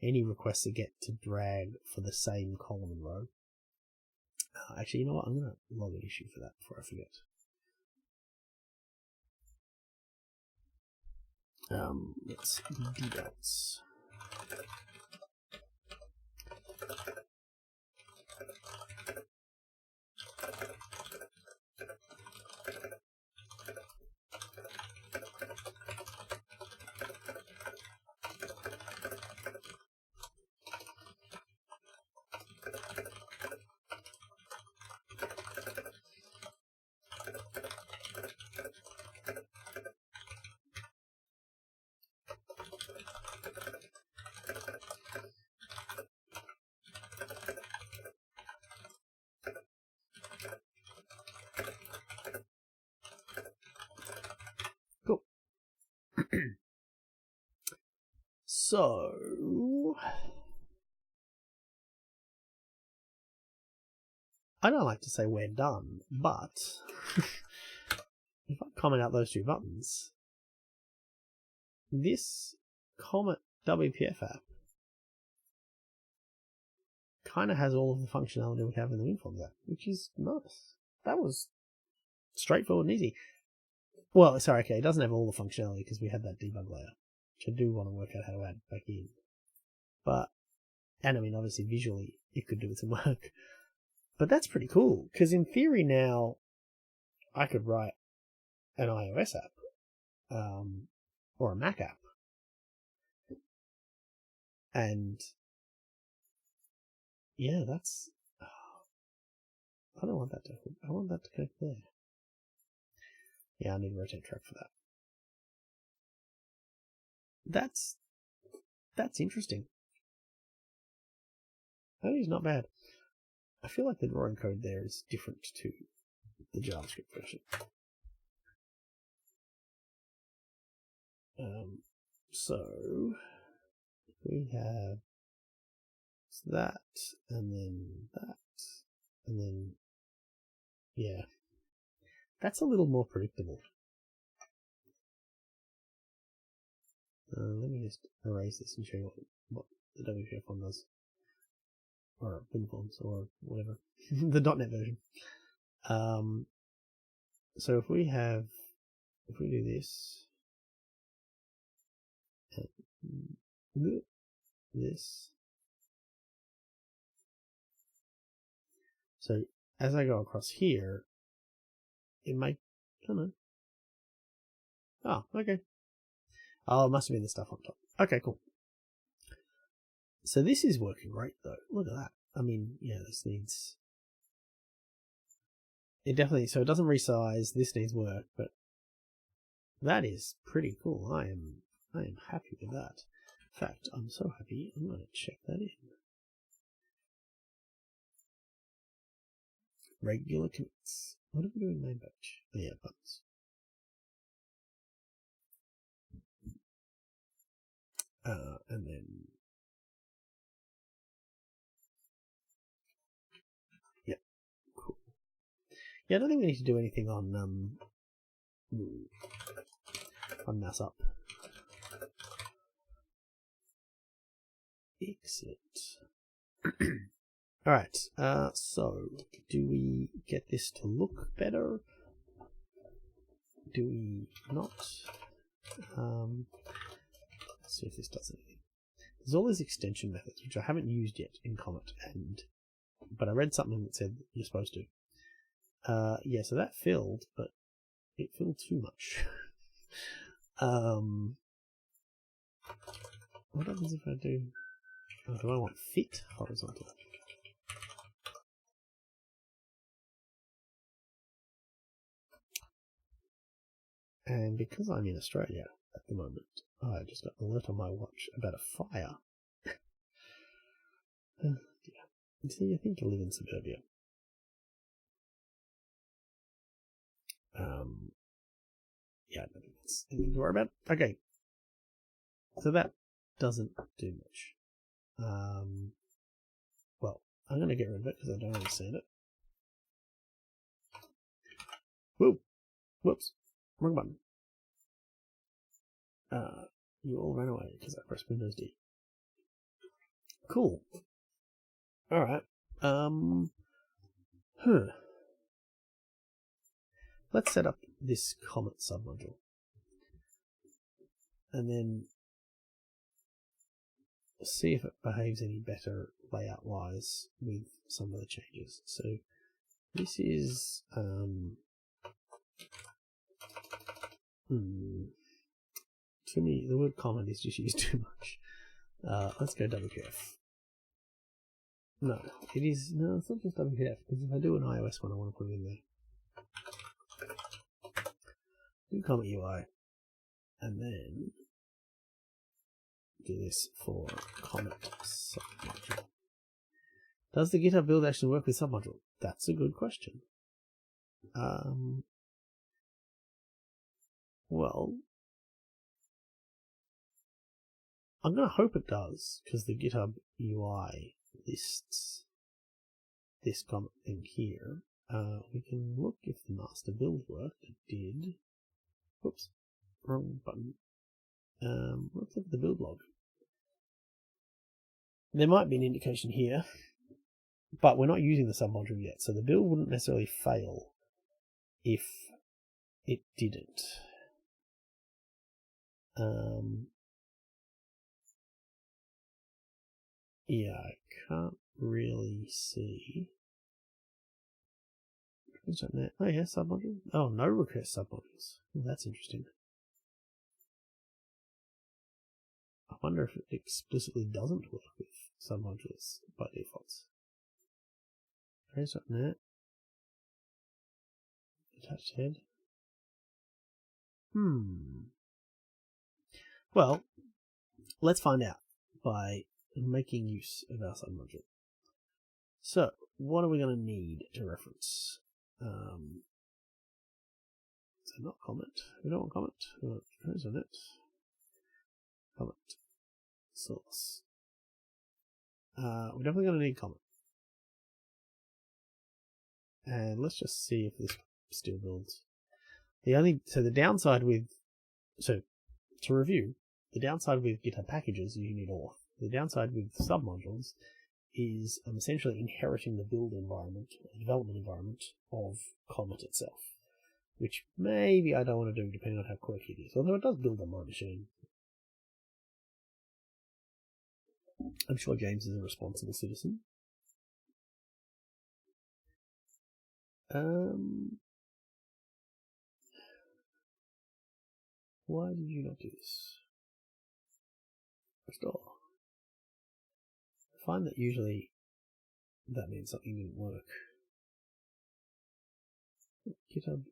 any requests that get to drag for the same column and row. Actually, you know what? I'm going to log an issue for that before I forget. Let's do that. So I don't like to say we're done, but if I comment out those two buttons, this Comet WPF app kind of has all of the functionality we have in the WinForms app, which is nice. That was straightforward and easy. Well, sorry, okay, it doesn't have all the functionality because we had that debug layer, which I do want to work out how to add back in. But, and I mean, obviously visually it could do with some work. But that's pretty cool, because in theory now I could write an iOS app, or a Mac app, and yeah, that's, I don't want that to, I want that to connect there. Yeah, I need a rotate track for that. That's interesting. That is not bad. I feel like the drawing code there is different to the JavaScript version. So we have that, and then that, and then, yeah, that's a little more predictable. Let me just erase this and show you what the WPF one does, or WinForms, or whatever, the .NET version. So if we do this, and this, so as I go across here, it might, I don't know. Oh, okay. Oh, it must have been the stuff on top. Okay, cool. So this is working great though. Look at that. I mean, yeah, this needs, it definitely, so it doesn't resize, this needs work, but that is pretty cool. I am happy with that. In fact, I'm so happy, I'm going to check that in. Regular commits. What are we doing main batch? Oh yeah, buttons. And then yeah, cool. Yeah, I don't think we need to do anything on mouse up. Exit. Alright, so do we get this to look better? Do we not? Let's see if this does anything. There's all these extension methods which I haven't used yet in Comet, but I read something that said you're supposed to. Yeah, so that filled, but it filled too much. What happens if I do? Oh, do I want fit horizontal? And because I'm in Australia at the moment, I just got an alert on my watch about a fire. Yeah. See, I think I live in suburbia. Yeah, I don't think that's anything to worry about. Okay. So that doesn't do much. Well, I'm going to get rid of it because I don't understand it. Whoa! Whoops. Wrong button. You all ran away because I pressed Windows D. Cool. Alright. Let's set up this Comet submodule. And then see if it behaves any better layout-wise with some of the changes. So this is to me the word Comet is just used too much. Let's go WPF. No, it is no, it's not just WPF, because if I do an iOS one I want to put it in there. Do Comet UI and then do this for Comet submodule. Does the GitHub build actually work with submodule? That's a good question. Well, I'm going to hope it does, because the GitHub UI lists this Comet thing here. We can look if the master build worked. It did. Whoops, wrong button. Let's look at the build log. There might be an indication here, but we're not using the submodule yet, so the build wouldn't necessarily fail if it didn't. Yeah, I can't really see. Oh yeah, submodule. Oh, no request submodules. Oh, that's interesting. I wonder if it explicitly doesn't work with submodules by default. Trace.net. Attached head. Well, let's find out by making use of our submodule. So, what are we going to need to reference? So not Comet. We don't want Comet. We want Trace.net. Comet. Source. We're definitely going to need Comet. And let's just see if this still builds. So to review, the downside with GitHub packages, you need auth. The downside with submodules is essentially inheriting the build environment, or development environment of Comet itself, which maybe I don't want to do depending on how quirky it is, although it does build on my machine. I'm sure James is a responsible citizen. Why did you not do this? Restore. I find that usually that means something didn't work. GitHub.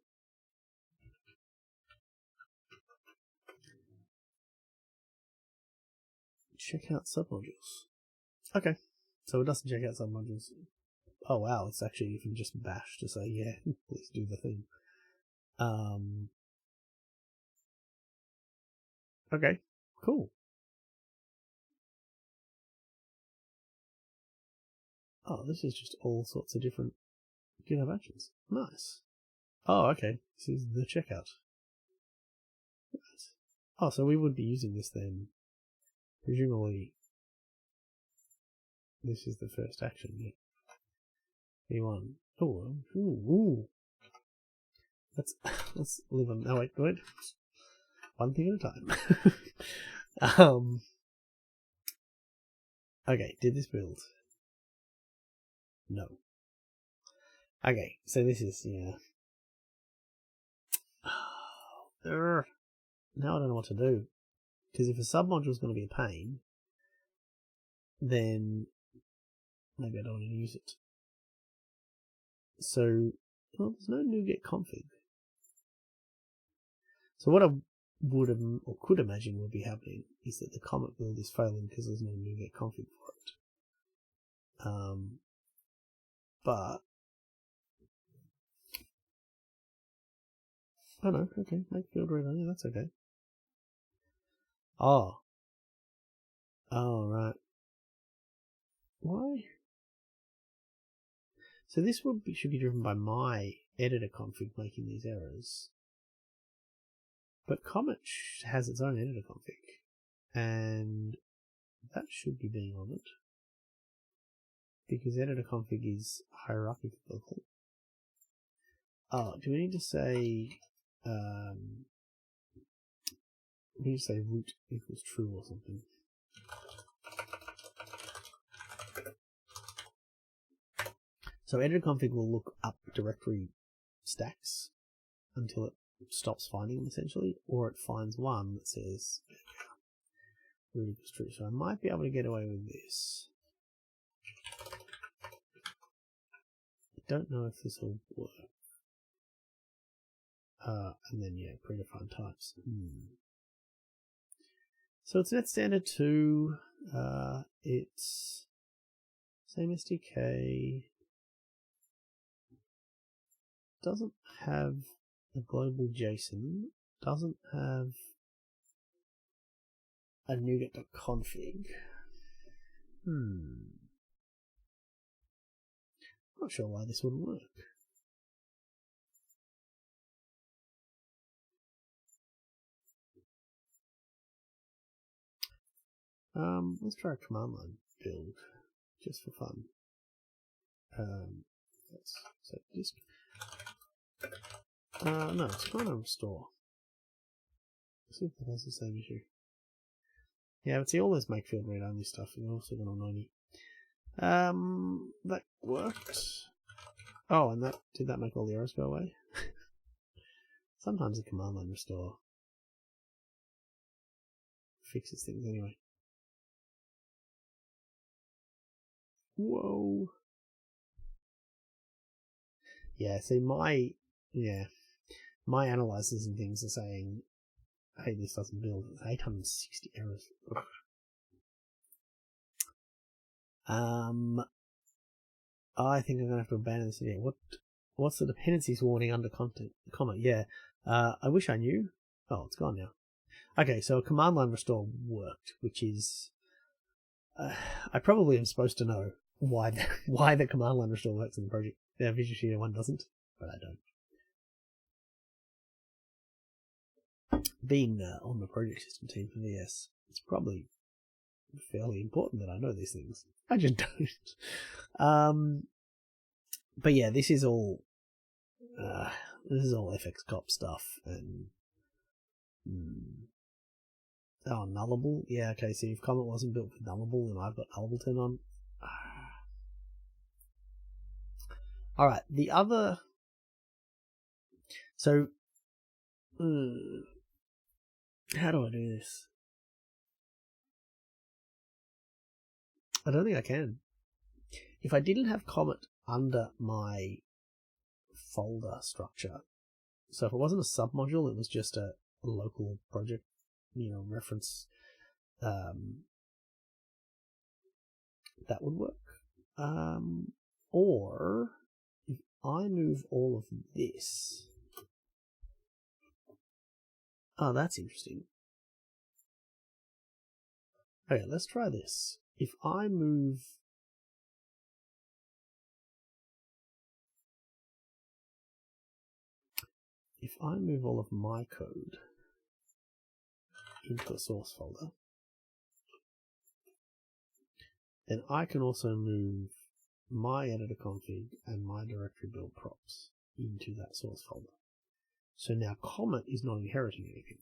Check out submodules. Okay, so it doesn't check out submodules. Oh wow, it's actually, you can just bash to say, yeah, please do the thing. Okay, cool. Oh, this is just all sorts of different GitHub actions. Nice. Oh, okay. This is the checkout. Nice. Oh, so we would be using this then. Presumably, this is the first action. Yeah. V1. Ooh. Let's live on. Oh wait. One thing at a time. Okay. Did this build? No. Okay. So this is Now I don't know what to do, because if a submodule is going to be a pain, then maybe I don't want to use it. So, well, there's no NuGet config. So what I would have, or could imagine would be happening is that the Comet build is failing because there's no NuGet config for it. But oh no, okay, make build read. Yeah, that's okay. Oh, right. Why? So this should be driven by my editor config making these errors. But Comet has its own editor config, and that should be being on it, because editor config is hierarchical. Oh, do we need to say we need to say root equals true or something? So editor config will look up directory stacks until it stops finding them, essentially, or it finds one that says root equals true. So I might be able to get away with this. I don't know if this will work. And then predefined types. So it's net standard 2. It's same SDK. Doesn't have a global JSON. Doesn't have a NuGet.config. Not sure why this wouldn't work. Let's try a command line build, just for fun. Let's set disk. No, it's trying to restore. Let's see if that has the same issue. Yeah, but see, all this make field read only stuff is also going to annoy me. That worked. Oh, and did that make all the errors go away? Sometimes the command line restore fixes things anyway. Whoa. Yeah, see, my analyzers and things are saying, hey, this doesn't build. It's 860 errors. I think I'm gonna have to abandon this video. What's the dependencies warning under Comet? Yeah. I wish I knew. Oh, it's gone now. Okay, so a command line restore worked, which is I probably am supposed to know why the command line restore works in the project. Yeah, Visual Studio 1 doesn't, but I don't. Being on the project system team for VS, it's probably fairly important that I know these things. I just don't. But yeah, this is all FX cop stuff and nullable. Yeah, okay. So if Comet wasn't built for nullable, and I've got nullable turned on. All right, the other. So, how do I do this? I don't think I can. If I didn't have Comet under my folder structure, so if it wasn't a submodule, it was just a local project, reference, that would work. Or if I move all of this. Oh, that's interesting. Okay, let's try this. If I move all of my code into a source folder, then I can also move my editor config and my directory build props into that source folder. So now Comet is not inheriting anything.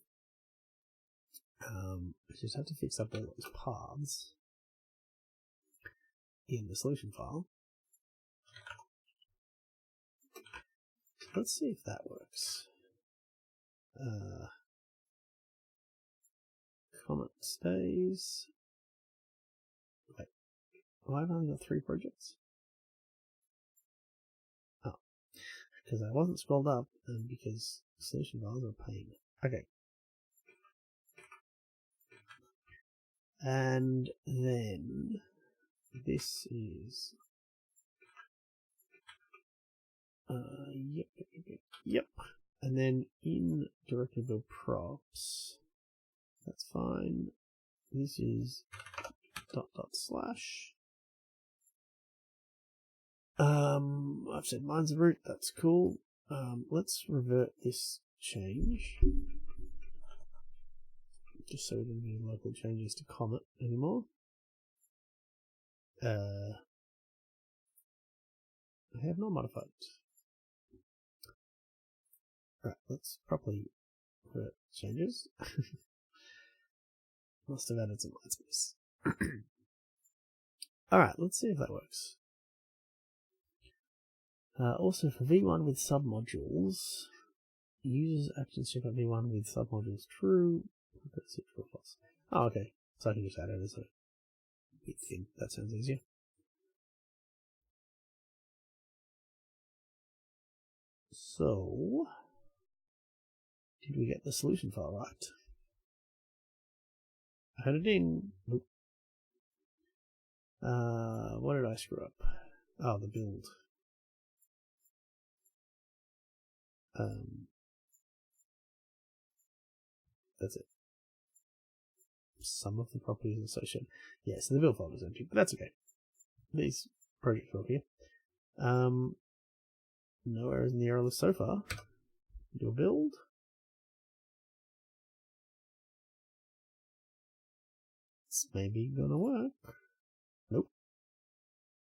I just have to fix up all those paths in the solution file. Let's see if that works. Comet stays. Wait, why have I only got 3 projects? Oh, because I wasn't scrolled up and because solution files are a pain. Okay. And then this is yep. And then in directory build props, that's fine. This is .. I've said mine's a root, that's cool. Let's revert this change. Just so we don't need local changes to Comet anymore. I have not modified it. Right, let's properly revert changes. Must have added some white space. Alright, let's see if that works. Also for V1 with submodules, users actions check out V1 with submodules true. That's it, true or false. Oh, okay. So I can just add it as a big thing. That sounds easier. So, did we get the solution file right? I had it in. Nope. What did I screw up? Oh, the build. That's it. some of the properties associated. Yeah, so the build folder is empty, but that's okay. These projects are up here. No errors in the error list so far. Do a build. It's maybe gonna work. Nope.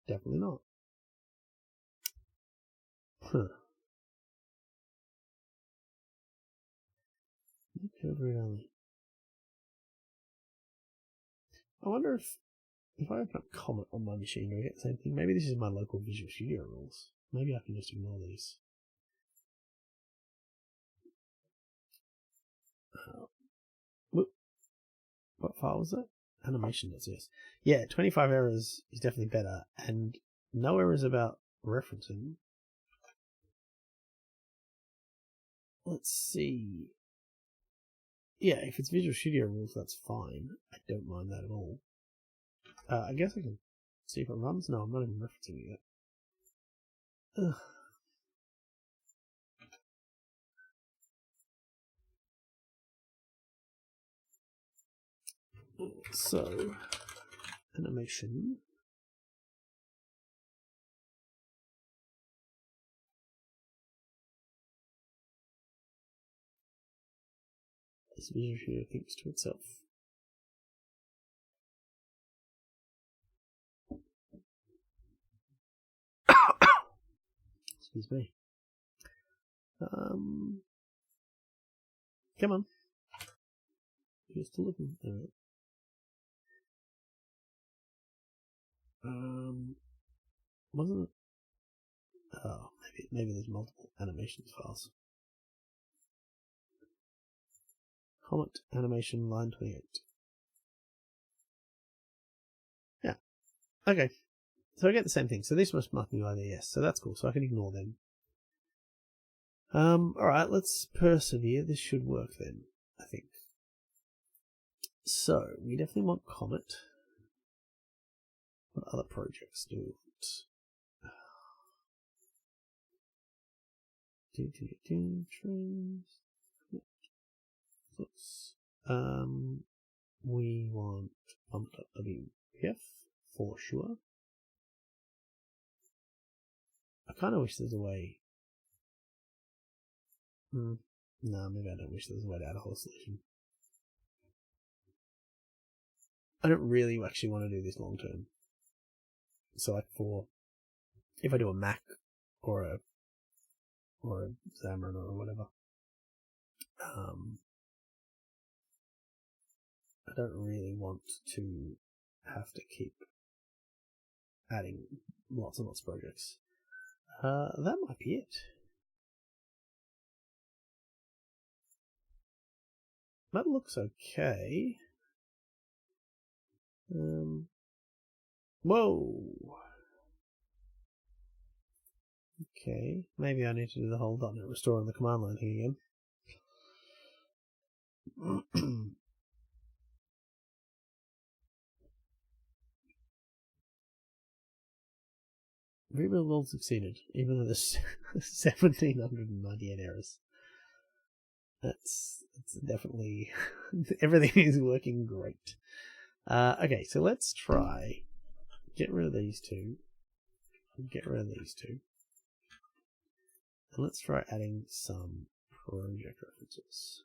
Definitely not. Huh. Only. I wonder if I open up Comet on my machine, do I get the same thing? Maybe this is my local Visual Studio rules. Maybe I can just ignore these. What file was that? Animation.cs. Yeah, 25 errors is definitely better, and no errors about referencing. Let's see. Yeah, if it's Visual Studio rules, that's fine. I don't mind that at all. I guess I can see if it runs. No, I'm not even referencing it yet. Ugh. So, animation. This Visual Studio thinks to itself. Excuse me. Come on. You're still looking. Alright. Wasn't it? Oh, maybe there's multiple animations files. Comet animation line 28. Yeah. Okay. So I get the same thing. So this must mark me either yes. So that's cool. So I can ignore them. Alright, let's persevere. This should work then, I think. So we definitely want Comet. What other projects do we want? Trains. We want pump.wpf for sure. I kind of wish there's a way. No, maybe I don't wish there's a way to add a whole solution. I don't really actually want to do this long term. So like if I do a Mac or a Xamarin or whatever, I don't really want to have to keep adding lots and lots of projects. That might be it. That looks okay. Whoa. Okay, maybe I need to do the whole .NET restore on the command line thing again. Rebuild all succeeded, even though there's 1,798 errors. That's definitely everything is working great. Okay, so let's try get rid of these two. Get rid of these two. And let's try adding some project references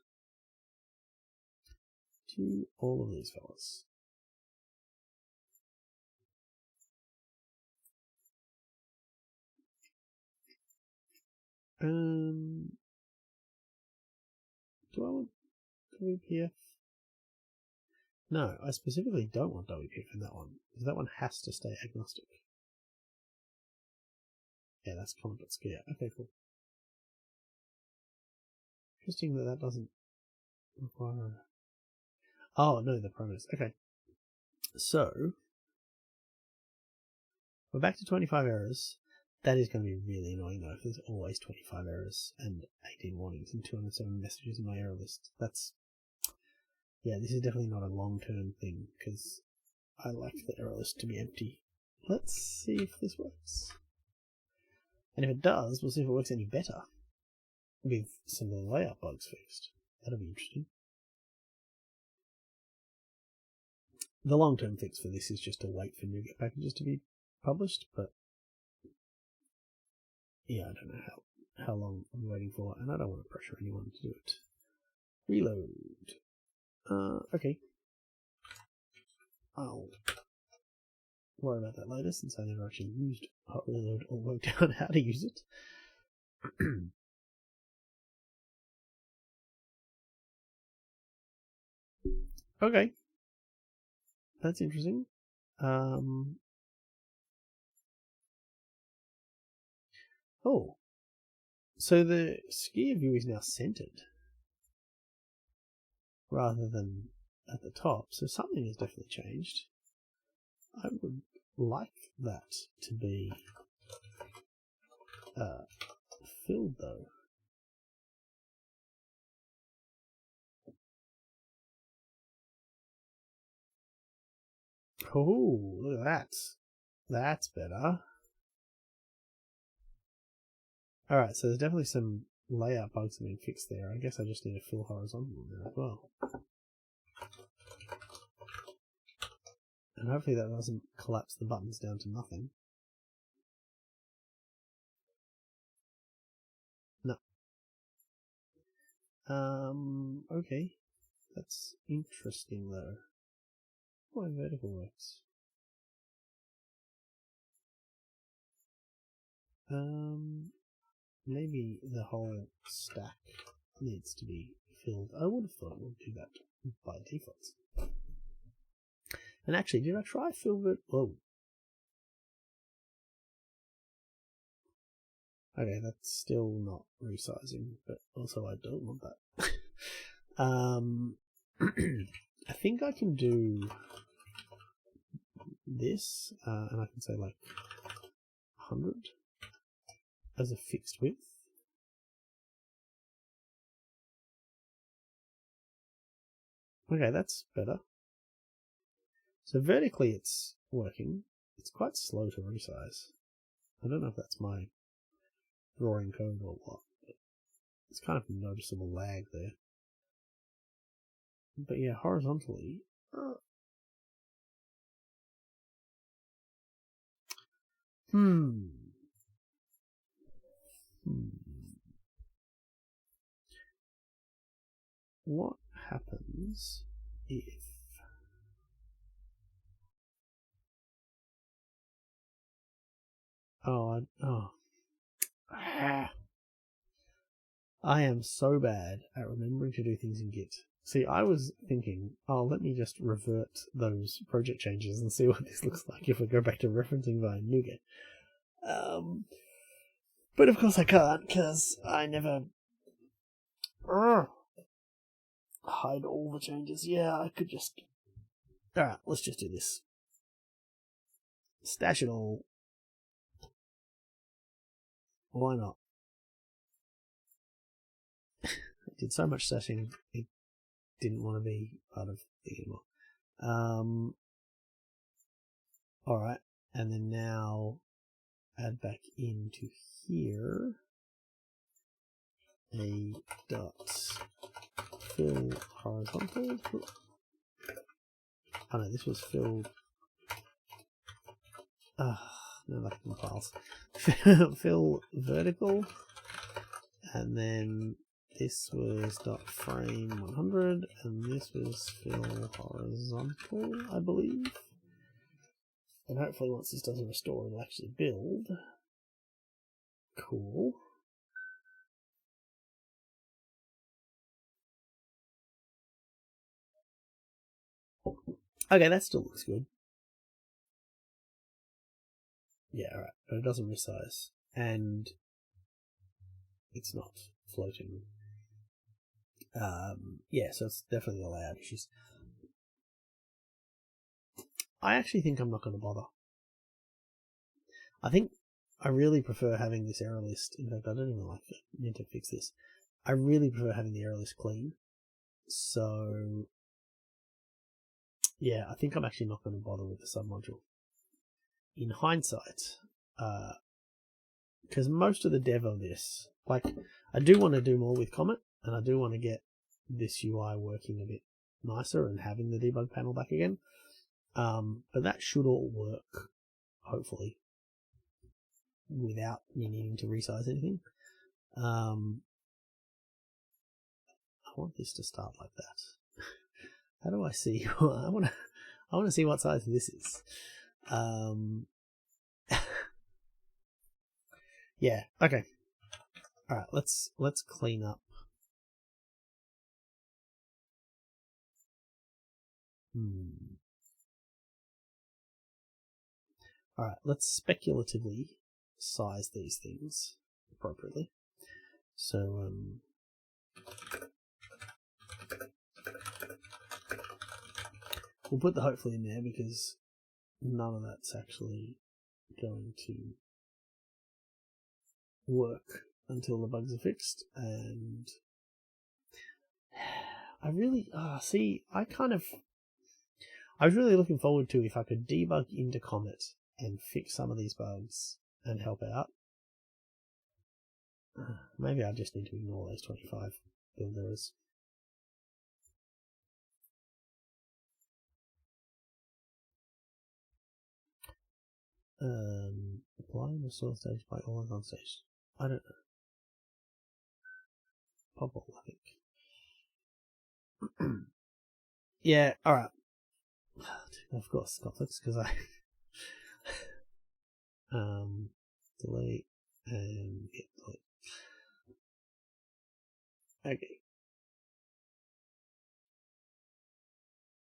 to all of these fellas. Do I want WPF? No, I specifically don't want WPF in that one, because that one has to stay agnostic. Yeah, that's Comet.skia. Yeah, okay, cool. Interesting that doesn't require... Oh, no, the parameters. Okay. So, we're back to 25 errors. That is going to be really annoying, though, if there's always 25 errors and 18 warnings and 207 messages in my error list. That's... Yeah, this is definitely not a long-term thing, because I like the error list to be empty. Let's see if this works. And if it does, we'll see if it works any better with some of the layout bugs fixed. That'll be interesting. the long-term fix for this is just to wait for NuGet packages to be published, but yeah, I don't know how long I'm waiting for, and I don't want to pressure anyone to do it. Reload. Okay. I'll worry about that later, since I never actually used Hot Reload or worked out how to use it. Okay. That's interesting. Oh. So the skier view is now centered rather than at the top, so something has definitely changed. I would like that to be filled though. Oh, look at that. That's better. Alright, so there's definitely some layout bugs being fixed there. I guess I just need to fill horizontal there as well. And hopefully that doesn't collapse the buttons down to nothing. No. Okay. That's interesting though. Why vertical works. Maybe the whole stack needs to be filled. I would have thought it would do that by default. And actually, did I try fill it? Whoa. Okay, that's still not resizing, but also I don't want that. I think I can do this, and I can say like 100 as a fixed width. Okay, that's better. So vertically it's working. It's quite slow to resize. I don't know if that's my drawing code or what. It's kind of a noticeable lag there. But yeah, horizontally... What happens if... I am so bad at remembering to do things in Git. See, I was thinking, let me just revert those project changes and see what this looks like if we go back to referencing via NuGet. But of course I can't, because I never hide all the changes. Yeah, I could just... Alright, let's just do this. Stash it all. Why not? I did so much stashing, it didn't want to be part of the anymore. Alright, and then now add back into here a dot fill horizontal. Oh no, this was filled. No, that compiles. Fill vertical, and then this was dot frame 100, and this was fill horizontal, I believe. And hopefully once this doesn't restore, it'll actually build. Cool. Okay, that still looks good. Yeah, alright, but it doesn't resize. And it's not floating. Yeah, so it's definitely the layout issues. I actually think I'm not going to bother. I think I really prefer having this error list. In fact, I don't even like it. I need to fix this. I really prefer having the error list clean. So, yeah, I think I'm actually not going to bother with the submodule. In hindsight, because most of the dev of this, like, I do want to do more with Comet, and I do want to get this UI working a bit nicer and having the debug panel back again. But that should all work, hopefully, without me needing to resize anything. I want this to start like that. How do I see? I want to see what size this is. Yeah. Okay. All right. Let's clean up. All right. Let's speculatively size these things appropriately. So we'll put the hopefully in there because none of that's actually going to work until the bugs are fixed. And I really I was really looking forward to if I could debug into Comet and fix some of these bugs and help out. Maybe I just need to ignore those 25 build errors. Applying the source stage by all on stage. I don't know. Popple, I think. Yeah, alright. Of course, conflicts, because I delete and hit delete. Okay.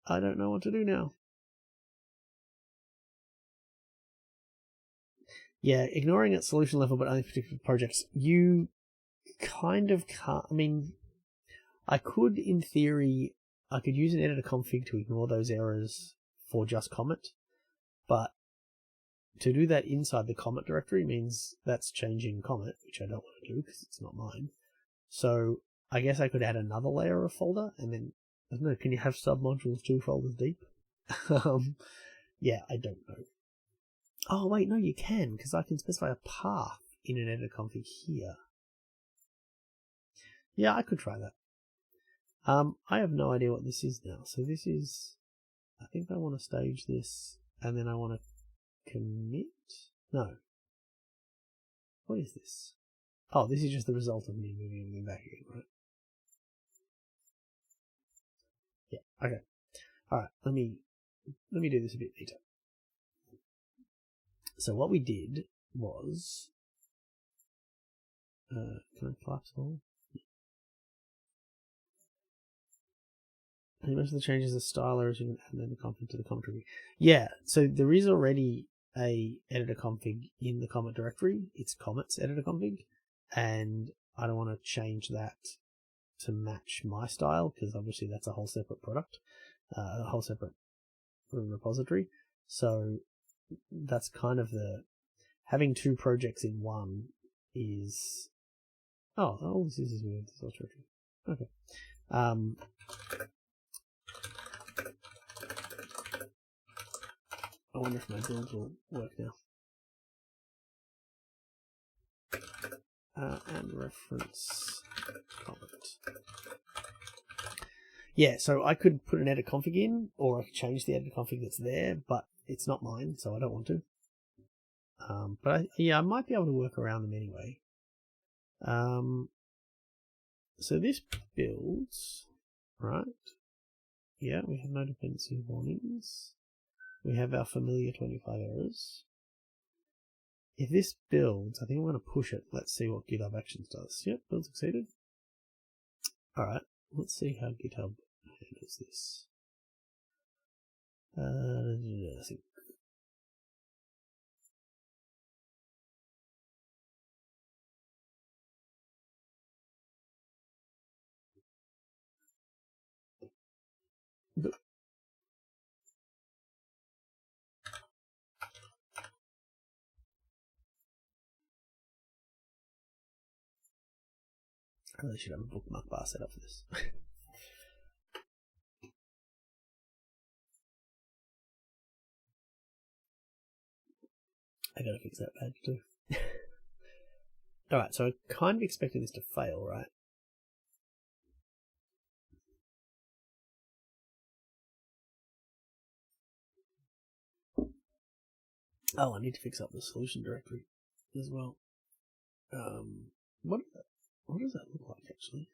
I don't know what to do now. Yeah, ignoring at solution level but only particular projects. You kind of can't. I mean, I could, in theory, I could use an editor config to ignore those errors for just Comet, but to do that inside the Comet directory means that's changing Comet, which I don't want to do because it's not mine. So I guess I could add another layer of folder, and then, I don't know, can you have submodules 2 folders deep? Yeah, I don't know. Oh, wait, no, you can, because I can specify a path in an editor config here. Yeah, I could try that. I have no idea what this is now. So this is, I think I want to stage this, and then I want to commit? No. What is this? Oh, this is just the result of me moving everything back again, right? Yeah, okay. Alright, let me do this a bit later. So what we did was, can I collapse all? And most of the changes of style are you can add then the config to the Comet directory. Yeah, so there is already a editor config in the Comet directory. It's Comet's editor config, and I don't want to change that to match my style because obviously that's a whole separate product, a whole separate repository. So that's kind of the having two projects in one is all this is moving to source directory. Okay. I wonder if my builds will work now. And reference comment. Yeah, so I could put an edit config in, or I could change the edit config that's there, but it's not mine, so I don't want to. But I might be able to work around them anyway. So this builds, right? Yeah, we have no dependency warnings. We have our familiar 25 errors. If this builds, I think I'm going to push it. Let's see what GitHub Actions does. Yep, build succeeded. Alright, let's see how GitHub handles this. I think. But I really should have a bookmark bar set up for this. I gotta fix that badge too. Alright, so I'm kind of expecting this to fail, right? Oh, I need to fix up the solution directory as well. What does that look like actually?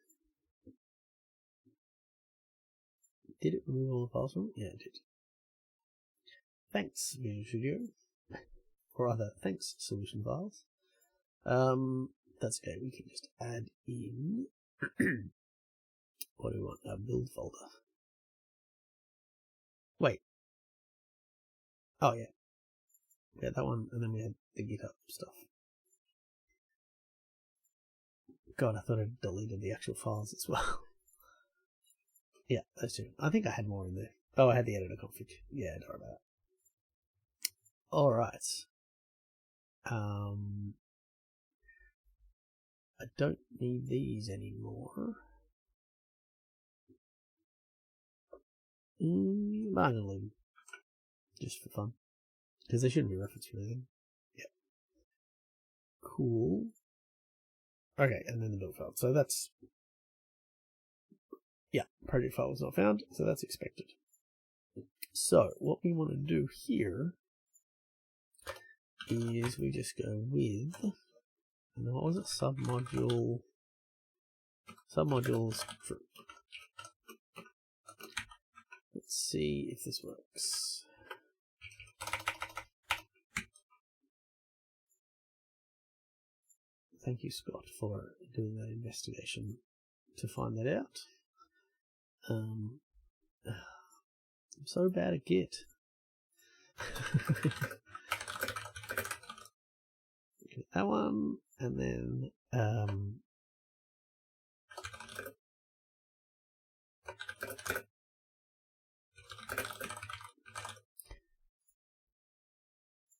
Did it remove all the files from it? Yeah, it did. Thanks, Visual Studio. Or rather, thanks, solution files. That's okay, we can just add in what do we want? Our build folder. Wait. Oh yeah. Yeah, that one, and then we had the GitHub stuff. God, I thought I'd deleted the actual files as well. Yeah, those two. I think I had more in there. Oh, I had the editor config. Yeah, don't worry about that. Alright. I don't need these anymore. I'm gonna leave them. Just for fun. Because they shouldn't be referenced for anything. Yeah. Cool. Okay, and then the build file. So that's... Yeah, project file was not found, so that's expected. So, what we want to do here is we just go with... And what was it? Submodules true. Let's see if this works. Thank you, Scott, for doing that investigation to find that out. I'm so bad at Git. That one, and then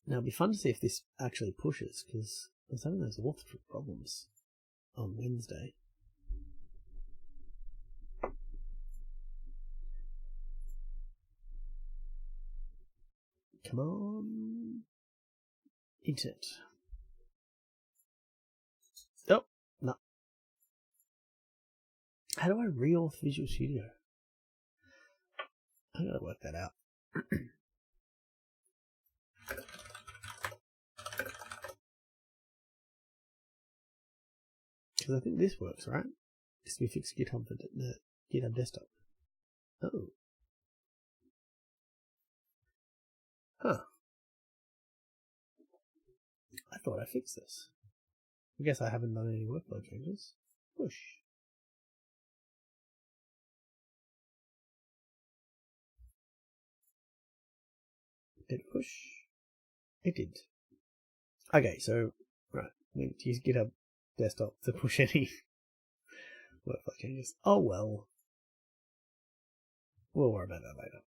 now it'd be fun to see if this actually pushes, because I was having those author problems on Wednesday. Come on, internet. Oh, no. How do I re-auth Visual Studio? I gotta work that out. Because I think this works, right? Just we fix GitHub for the GitHub desktop. Oh. Huh. I thought I fixed this. I guess I haven't done any workload changes. Push. Did it push? It did. Okay, so, right, we need to use GitHub desktop to push any workflow changes. Oh well. We'll worry about that later.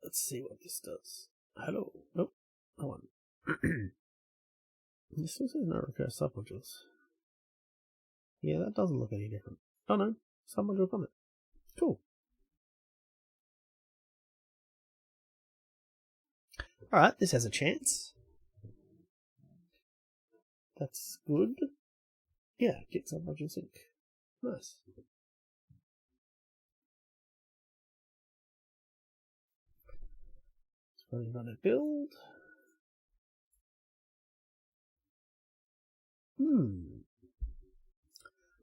Let's see what this does. Hello. Nope. Hold on. This still says no recurse submodules. Yeah, that doesn't look any different. Oh no. Submodule Comet. Cool. Alright, this has a chance. That's good. Yeah, get submodule sync. Nice. Run a build.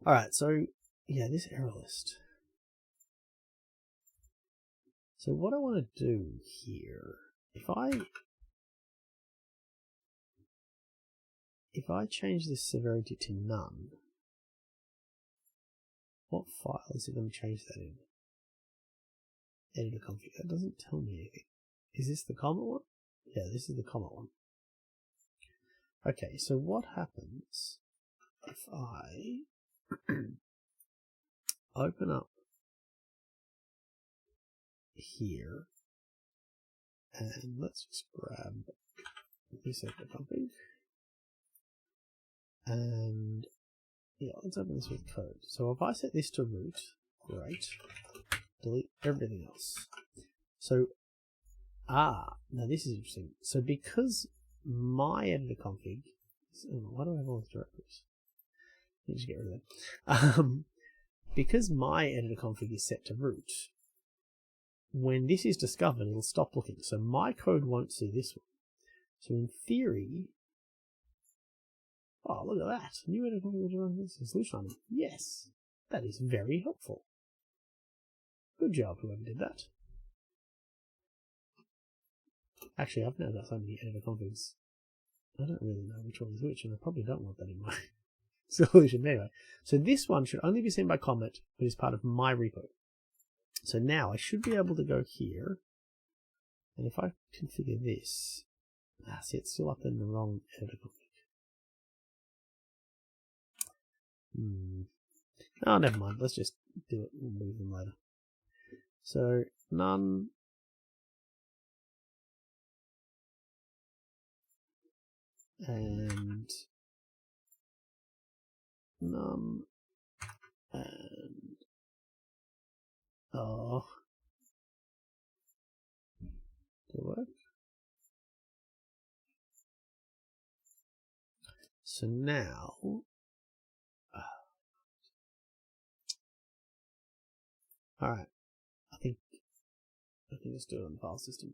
Alright, so, yeah, this error list. So what I want to do here, if I change this severity to none, what file is it going to change that in? Editor config. That doesn't tell me anything. Is this the Comet one? Yeah, this is the Comet one. Okay, so what happens if I open up here and let's just grab this editor config and yeah, let's open this with code. So if I set this to root, great, delete everything else. So now this is interesting. So because my editor config, why do I have all these directories? Let me just get rid of them. because my editor config is set to root, when this is discovered, it'll stop looking. So my code won't see this one. So in theory, oh, look at that. New editor config solution item. Yes, that is very helpful. Good job, whoever did that. Actually, I've now got so many editor configs. I don't really know which one is which, and I probably don't want that in my solution anyway. So this one should only be seen by Comet, but is part of my repo. So now I should be able to go here, and if I configure this, see, it's still up in the wrong editor config. Oh, never mind. Let's just do it. We'll move them later. So none. And none. And oh, did it work? So now, all right. I think I can just do it on the file system.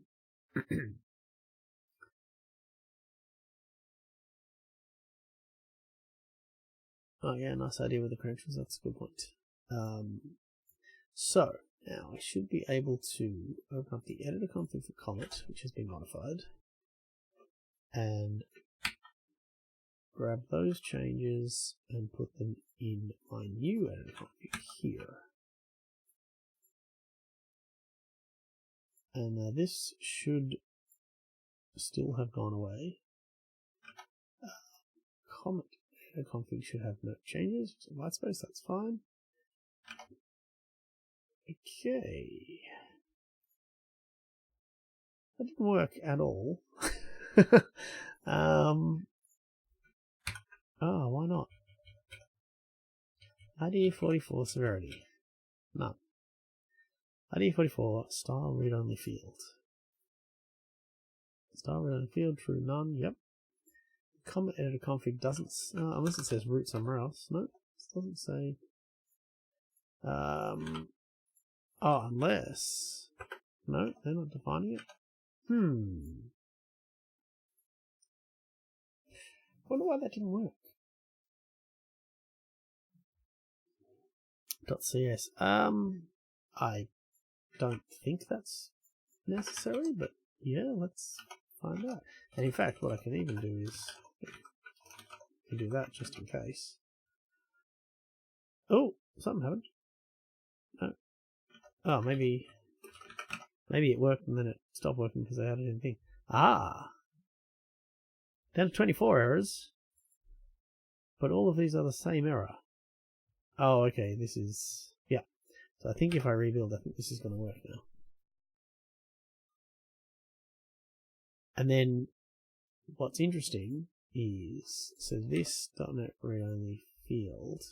Oh yeah, nice idea with the credentials. That's a good point. So now I should be able to open up the editor config for Comet, which has been modified, and grab those changes and put them in my new editor config here. And this should still have gone away. Comet editor config should have no changes. So white space, that's fine. Okay. That didn't work at all. Oh, why not? ID44 severity. None. ID44 style read-only field. Style read-only field, true, none, yep. Comet editor config doesn't, unless it says root somewhere else. No, it doesn't say. Oh, unless. No, they're not defining it. Wonder why that didn't work. .cs. I don't think that's necessary, but yeah, let's find out. And in fact, what I can even do is do that just in case. Oh, something happened. No. Oh, maybe it worked and then it stopped working because I added anything. Ah, down to 24 errors, but all of these are the same error. Oh, okay. This is yeah. So I think if I rebuild, I think this is going to work now. And then what's interesting is, so this .NET read-only field,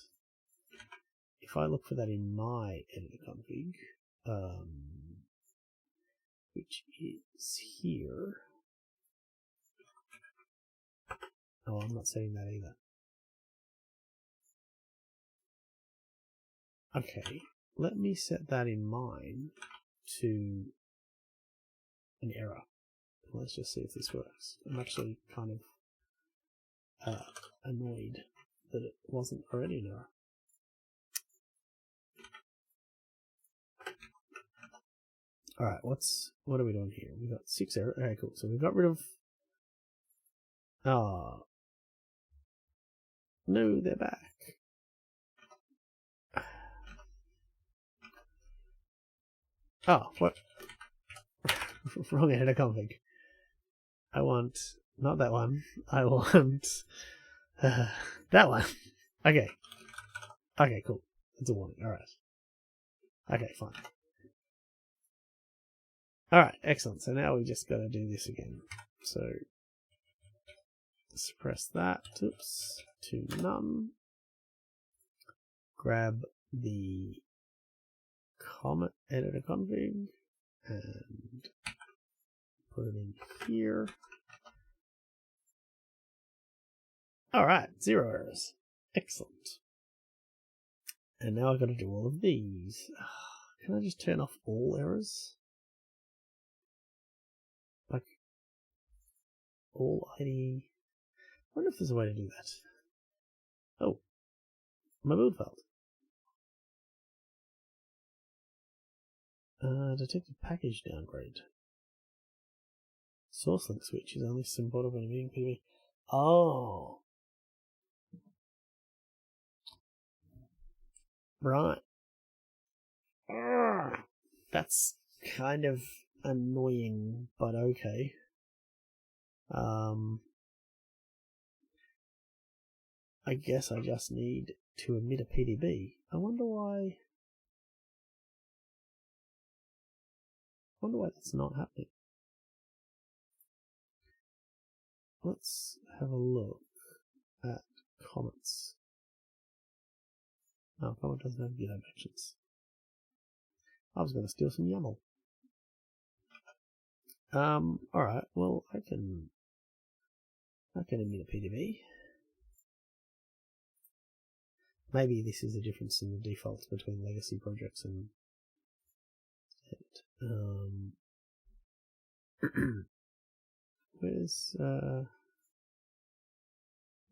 if I look for that in my editor config, which is here. Oh, I'm not setting that either. Okay, let me set that in mine to an error. Let's just see if this works. I'm actually kind of annoyed that it wasn't already an error. Alright, what are we doing here? We've got 6 errors. Okay, cool. So we've got rid of... Oh. No, they're back. Oh, what? Wrong editor config. I want... Not that one. I want... that one. Okay. Okay, cool. That's a warning. Alright. Okay, fine. Alright, excellent. So now we just got to do this again. So suppress that. Oops. To none. Grab the Comet editor config and put it in here. Alright, 0 errors. Excellent. And now I've got to do all of these. Can I just turn off all errors? Like, all ID... I wonder if there's a way to do that. Oh, my build failed. Detected package downgrade. Source link switch is only supported when emitting PDB. Oh. Right. That's kind of annoying, but okay. I guess I just need to emit a PDB. I wonder why that's not happening. Let's have a look at Comets. No, Comet doesn't have GitHub Actions. I was going to steal some YAML. Alright, well, I can emit a PDB. Maybe this is a difference in the defaults between legacy projects and where's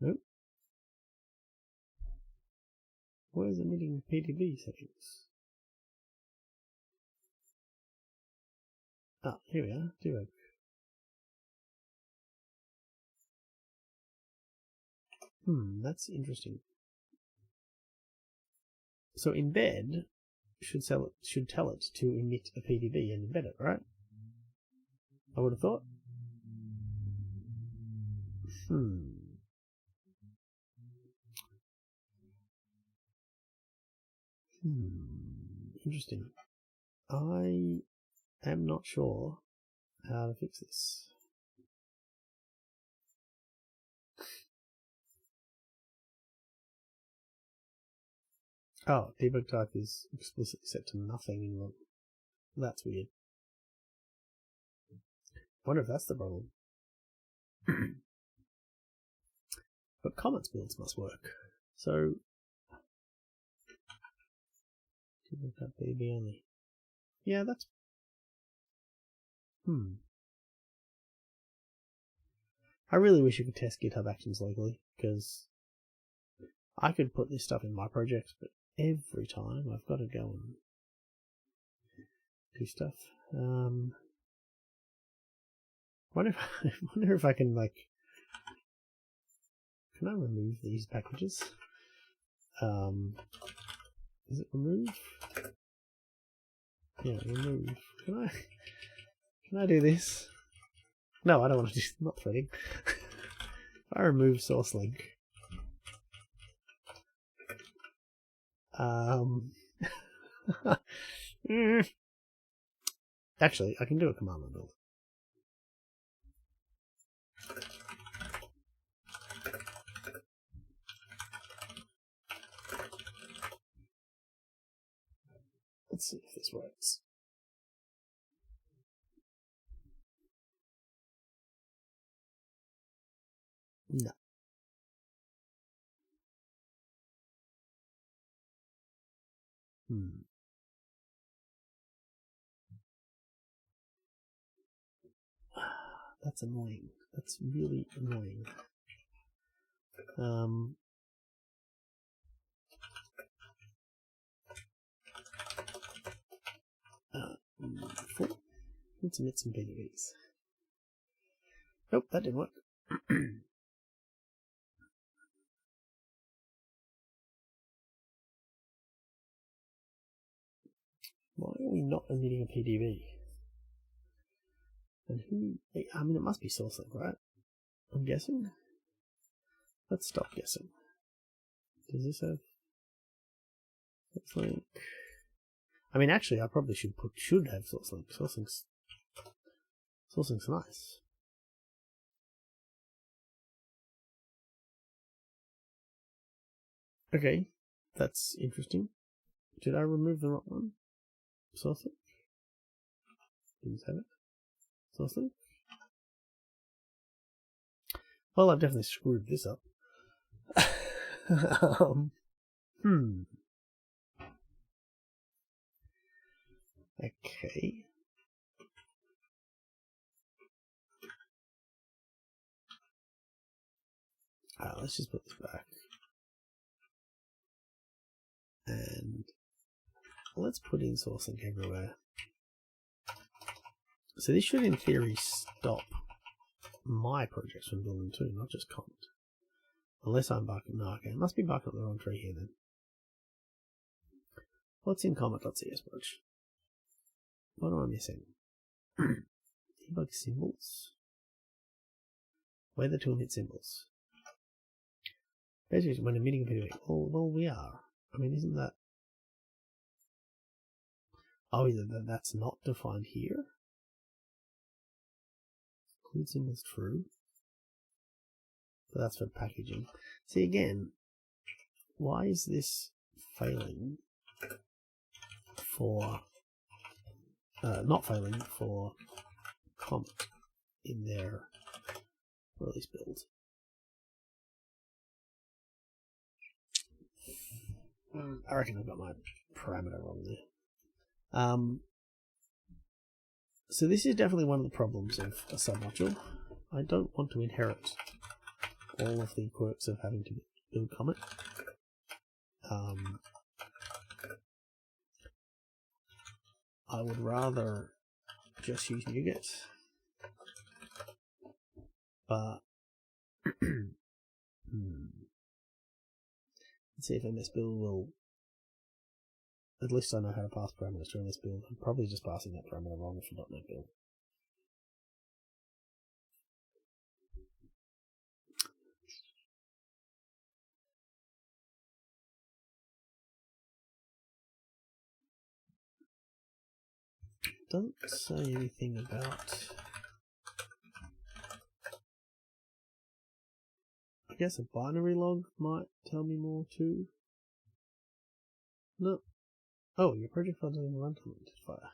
nope. Where's emitting PDB settings? Ah, here we are. Debug. That's interesting. So embed should tell it to emit a PDB and embed it, right? I would have thought. Interesting. I am not sure how to fix this. Oh, debug type is explicitly set to nothing in one. That's weird. Wonder if that's the problem. But Comet's builds must work. So debug type PDB only. Yeah, that's I really wish you could test GitHub Actions locally, because I could put this stuff in my project, but every time I've got to go and do stuff. Wonder if I can, like, can I remove these packages? Is it remove? Yeah, remove. Can I do this? No, I don't want to do. Not threading. If I remove source link. Actually, I can do a command line build. Let's see if this works. No. That's annoying. That's really annoying. Let's emit some PDBs. Nope, that didn't work. Why are we not emitting a PDB? And who? I mean, it must be SourceLink, right? I'm guessing. Let's stop guessing. Does this have SourceLink? I mean, actually, I probably should have SourceLink. SourceLink's nice. Okay, that's interesting. Did I remove the wrong one? SourceLink? Didn't have it. SourceLink? Well, I've definitely screwed this up. Okay. Let's just put this back. And let's put in source link everywhere. So this should in theory stop my projects from building too, not just Comet. Unless I'm barking. No, okay. It must be barking up the wrong tree here then. What's in Comet.cs branch? What am I missing? Debug symbols? Weather to emit symbols. Basically, when emitting a video, well, we are. I mean, isn't that... Oh, that's not defined here? Include symbols true. But that's for packaging. See, again, why is this failing for... not failing for Comet in their release build? I reckon I've got my parameter wrong there. So this is definitely one of the problems of a submodule. I don't want to inherit all of the quirks of having to build Comet. I would rather just use NuGet. But let's see if MS Build will... At least I know how to pass parameters to MS Build. I'm probably just passing that parameter wrong for .NET Build. Doesn't say anything about... I guess a binary log might tell me more too. No. Oh, your project file doesn't run to identifier.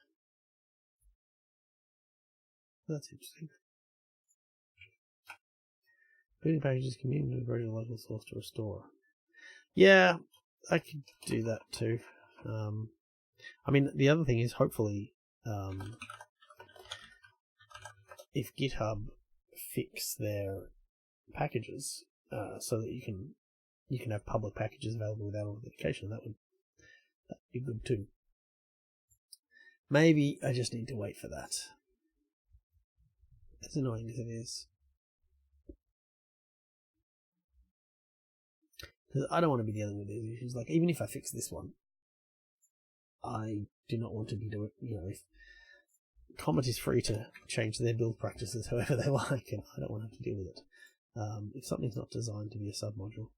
That's interesting. Building packages commuting to a greater local source to restore. Yeah, I could do that too. I mean, the other thing is hopefully if GitHub fix their packages so that you can have public packages available without authentication, that'd be good too. Maybe I just need to wait for that. As annoying as it is. Because I don't want to be dealing with these issues. Like, even if I fix this one, I do not want to be doing, if Comet is free to change their build practices however they like, and I don't want to have to deal with it. If something's not designed to be a submodule.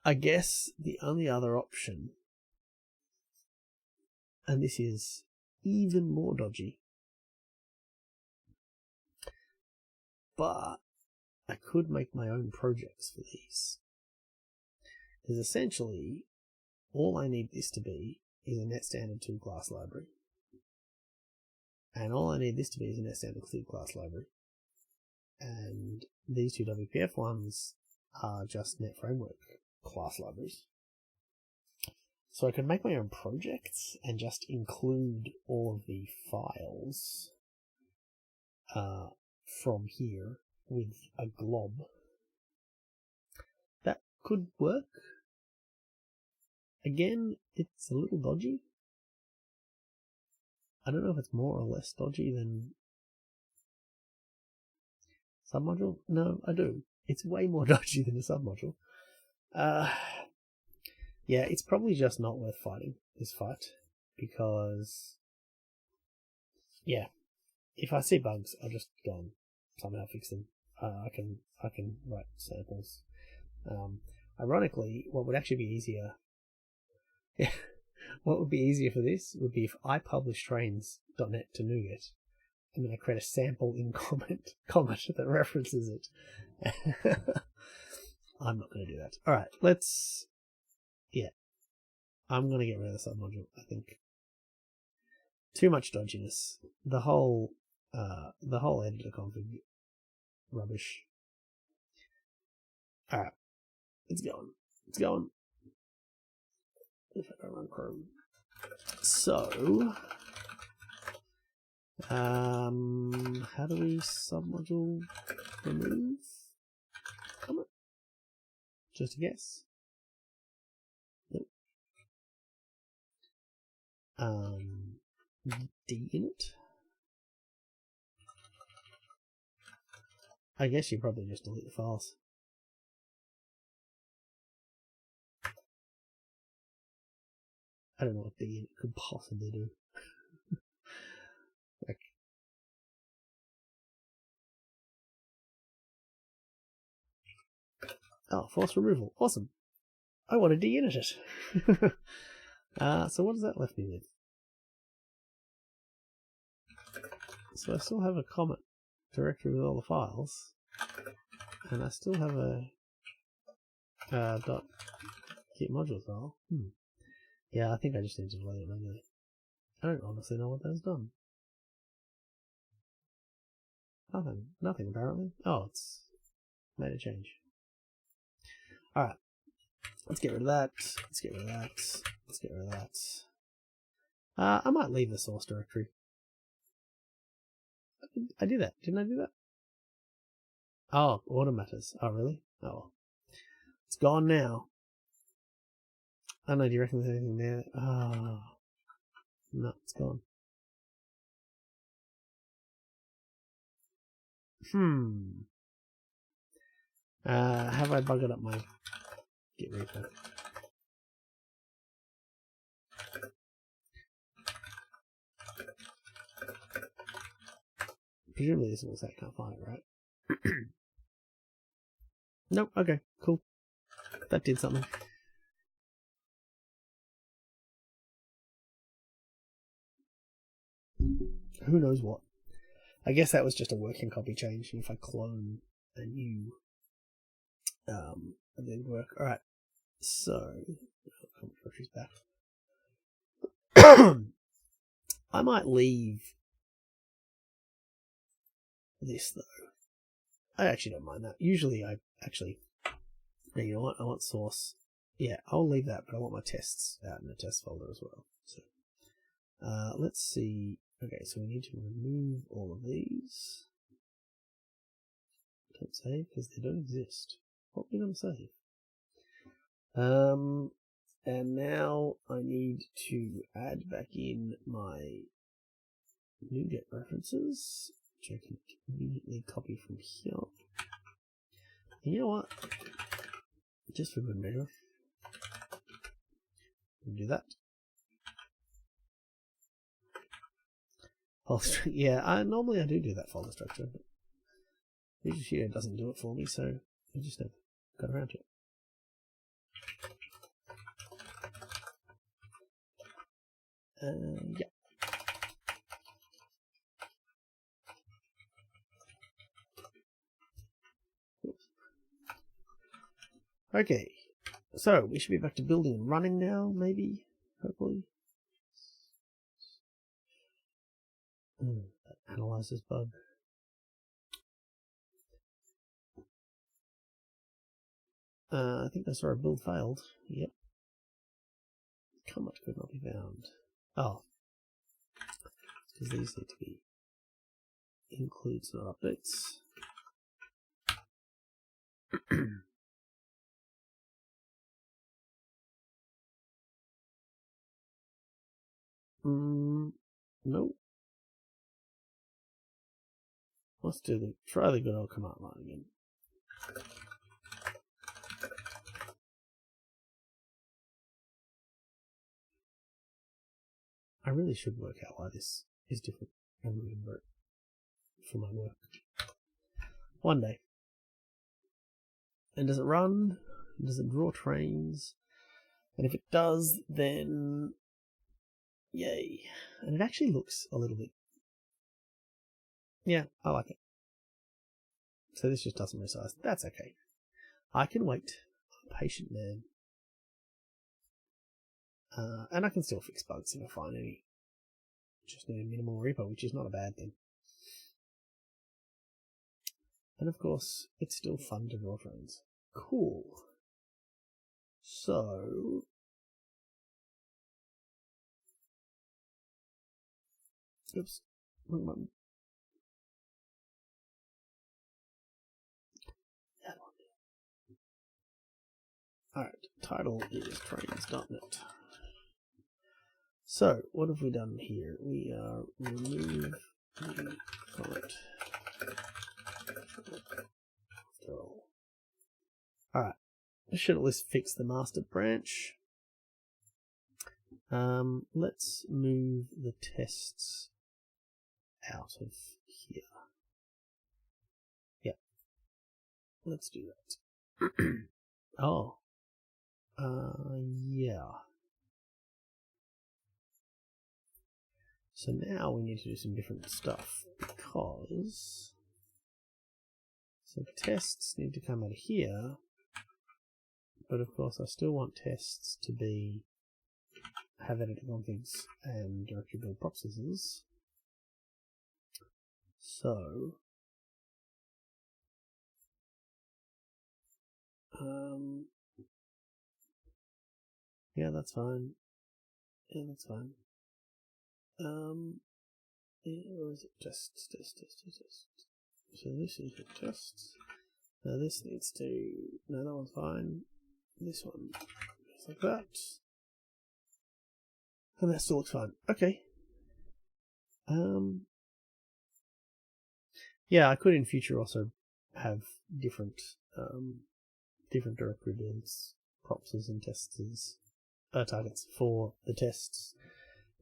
I guess the only other option, and this is even more dodgy, but I could make my own projects for these. Because essentially, all I need this to be is a net standard 2 class library. And all I need this to be is a net standard 3 class library. And these two WPF ones are just net framework class libraries. So I can make my own projects and just include all of the files from here with a glob. That could work. Again, it's a little dodgy. I don't know if it's more or less dodgy than submodule. No, I do. It's way more dodgy than a submodule. Yeah, it's probably just not worth fighting this fight because, yeah, if I see bugs, I'll just go and somehow fix them. I can write samples. Ironically, what would actually be easier, yeah, what would be easier for this would be if I publish trains.net to NuGet, and then I create a sample in Comet that references it. I'm not going to do that. All right, yeah, I'm going to get rid of the submodule. I think too much dodginess. The whole editor config rubbish. All right, it's going. If I don't run Chrome. So, how do we submodule remove? Comet? Just a guess. Nope. D-init? I guess you probably just delete the files. I don't know what D-init could possibly do. Like, oh, force removal. Awesome. I want to de-init it. So what does that left me with? So I still have a Comet directory with all the files, and I still have a .git module file. Yeah, I think I just need to delete it manually. I don't honestly know what that's done. Nothing apparently. Oh, it's made a change. Alright, let's get rid of that. Let's get rid of that. Let's get rid of that. I might leave the source directory. I did that. Didn't I do that? Oh, order matters. Oh, really? Oh, well. It's gone now. I don't know, do you reckon there's anything there? Oh, no, it's gone. Have I buggered up my Git repo? Presumably this will say I can't find it, right? Nope, okay, cool. That did something. Who knows what? I guess that was just a working copy change, and if I clone a new and then work. Alright, so Comet directory's back. I might leave this though. I actually don't mind that. Usually I actually, you know what, I want source. Yeah, I'll leave that, but I want my tests out in the test folder as well. So let's see. Okay, so we need to remove all of these. Don't save because they don't exist. What are we going to save? And now I need to add back in my NuGet references, which I can immediately copy from here. And you know what? Just for good measure, we'll do that. Folder structure. Yeah, normally I do that folder structure, but usually here doesn't do it for me, so I just never got around to it. Yeah. Okay, so we should be back to building and running now, maybe, hopefully. Analyze this bug. I think that's where our build failed. Yep. Comet could not be found. Oh. Because these need to be includes, not updates. Nope. Let's try the good old command line again. I really should work out why this is different and remember it for my work. One day. And does it run? Does it draw trains? And if it does, then yay. And it actually looks a little bit, yeah, I like it. So this just doesn't resize. That's okay. I can wait. I'm a patient man. And I can still fix bugs if I find any. Just need a minimal repo, which is not a bad thing. And of course, it's still fun to draw trains. Cool. So Oops, wrong button. That one. Alright, title is trains.net. So, what have we done here? We are remove the Comet. Alright, this should at least fix the master branch. Let's move the tests out of here. Yeah, let's do that. Oh, yeah. So now we need to do some different stuff because so tests need to come out of here, but of course I still want tests to be have editor configs and directory build processes. So yeah, that's fine. Yeah, that's fine. Or is it test? So this is your test. Now this needs to. No, that one's fine. This one goes like that, and that still looks fine. Okay. Yeah, I could in future also have different different directory builds, props and tests, targets for the tests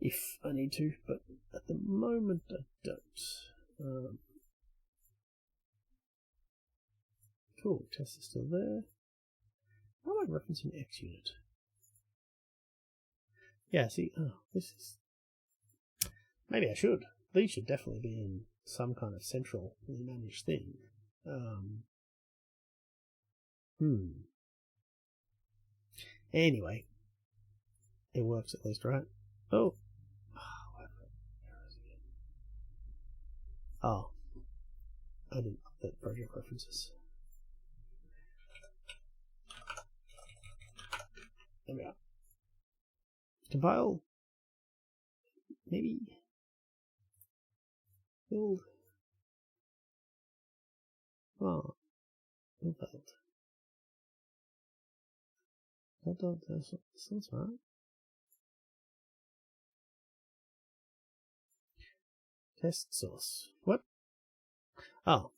if I need to, but at the moment I don't. Cool, test is still there. How am I referencing XUnit? Yeah, see, this is... Maybe I should. These should definitely be in some kind of centrally managed thing. Anyway, it works at least, right? Oh, I didn't update project references. There we are. Compile. Maybe. Build. Oh, build. That sounds right. Test source. What? Oh.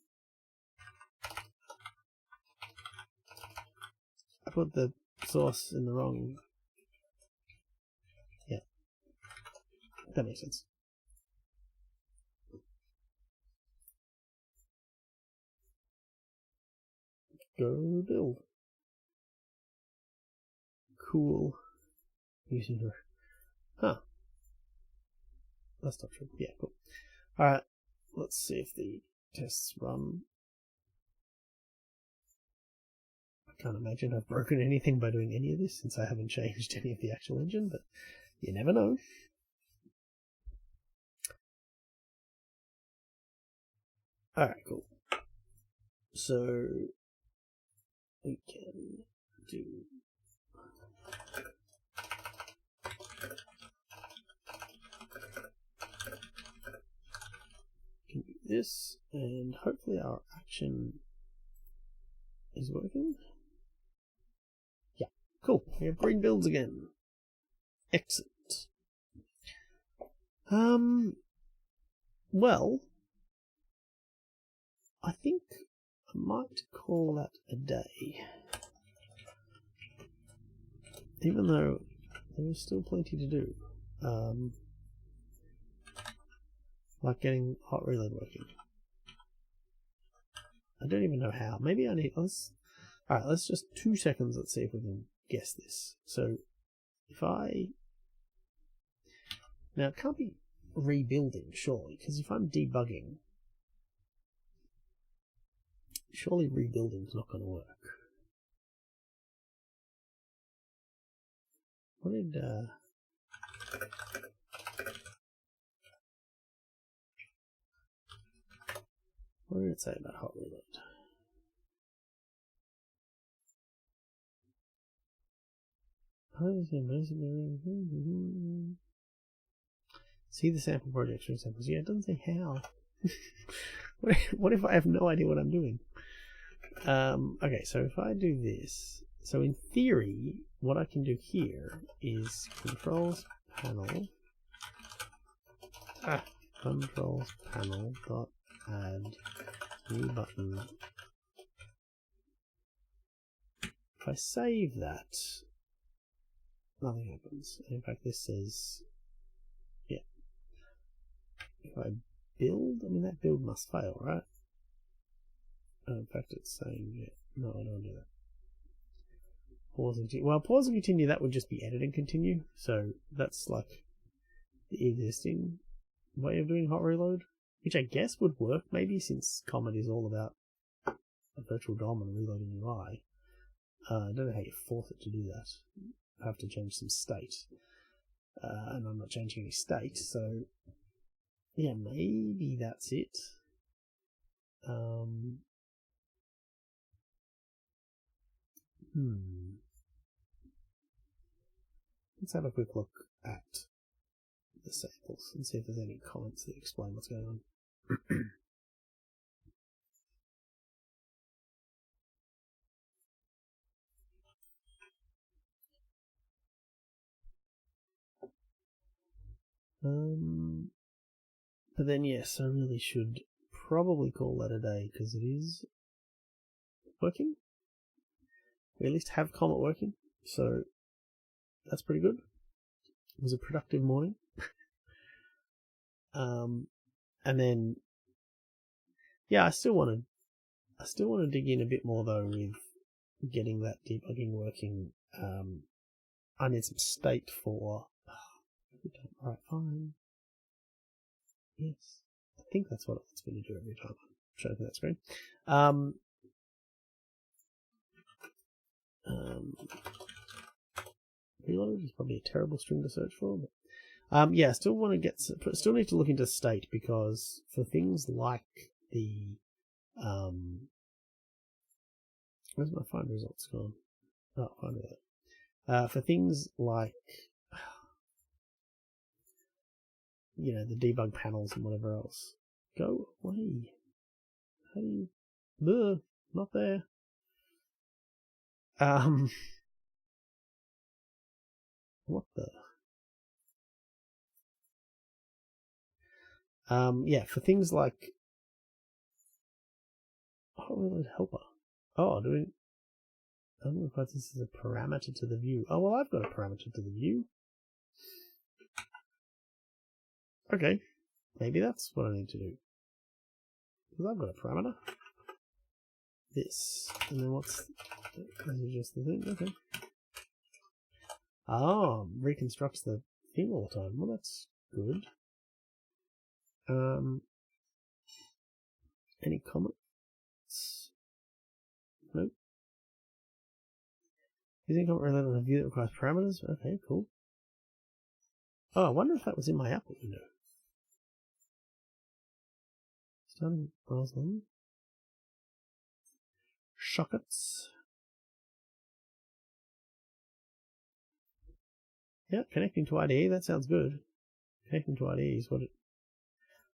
I put the source in the wrong. Yeah. That makes sense. Go build. Cool. Using her. Huh. That's not true. Yeah, cool. Alright. Let's see if the tests run. I can't imagine I've broken anything by doing any of this since I haven't changed any of the actual engine, but you never know. Alright, cool. So we can do this, and hopefully our action is working. Yeah, cool. We have green builds again. Excellent. Well, I think I might call that a day. Even though there is still plenty to do. Like getting hot reload working. I don't even know how. Maybe I need... Alright, let's just 2 seconds. Let's see if we can guess this. So, if I... Now, it can't be rebuilding, surely, because if I'm debugging, surely rebuilding's not going to work. What did it say about hot reload? See the sample project string samples. Yeah, it doesn't say how. What if I have no idea what I'm doing? Okay, so if I do this, so in theory, what I can do here is controls panel, controls panel dot add new button. If I save that, nothing happens. In fact, this says, yeah. If I build, I mean that build must fail, right? Oh, in fact, it's saying, yeah, no, I don't do that. Pause and continue. Well, pause and continue, that would just be edit and continue. So that's like the existing way of doing hot reload, which I guess would work maybe, since Comet is all about a virtual DOM and reloading UI. I don't know how you force it to do that. I have to change some state. And I'm not changing any state, so yeah, maybe that's it. Let's have a quick look at the samples and see if there's any comments that explain what's going on. But then yes, I really should probably call that a day, because it is working. We at least have Comet working, so that's pretty good. It was a productive morning. And then, yeah, I still want to dig in a bit more though with getting that debugging working. I need some state for. Alright, fine. Yes, I think that's what it wants me to do every time I'm showing that screen. Reload is probably a terrible string to search for, but yeah, still need to look into state, because for things like the where's my find results gone? Oh, find that. For things like the debug panels and whatever else, go away. How do you? Not there. What the? Yeah, for things like helper. Oh, I don't know if this is a parameter to the view. Oh, well, I've got a parameter to the view. Okay, maybe that's what I need to do. Because I've got a parameter. This. And then what's... Is it just the thing? Okay. Ah, reconstructs the thing all the time. Well, that's good. Any comments? Nope. Using comment related on a view that requires parameters? Okay, cool. Oh, I wonder if that was in my Apple window. Starting Roslyn. Shockets. Yep, connecting to IDE, that sounds good. Connecting to IDE is what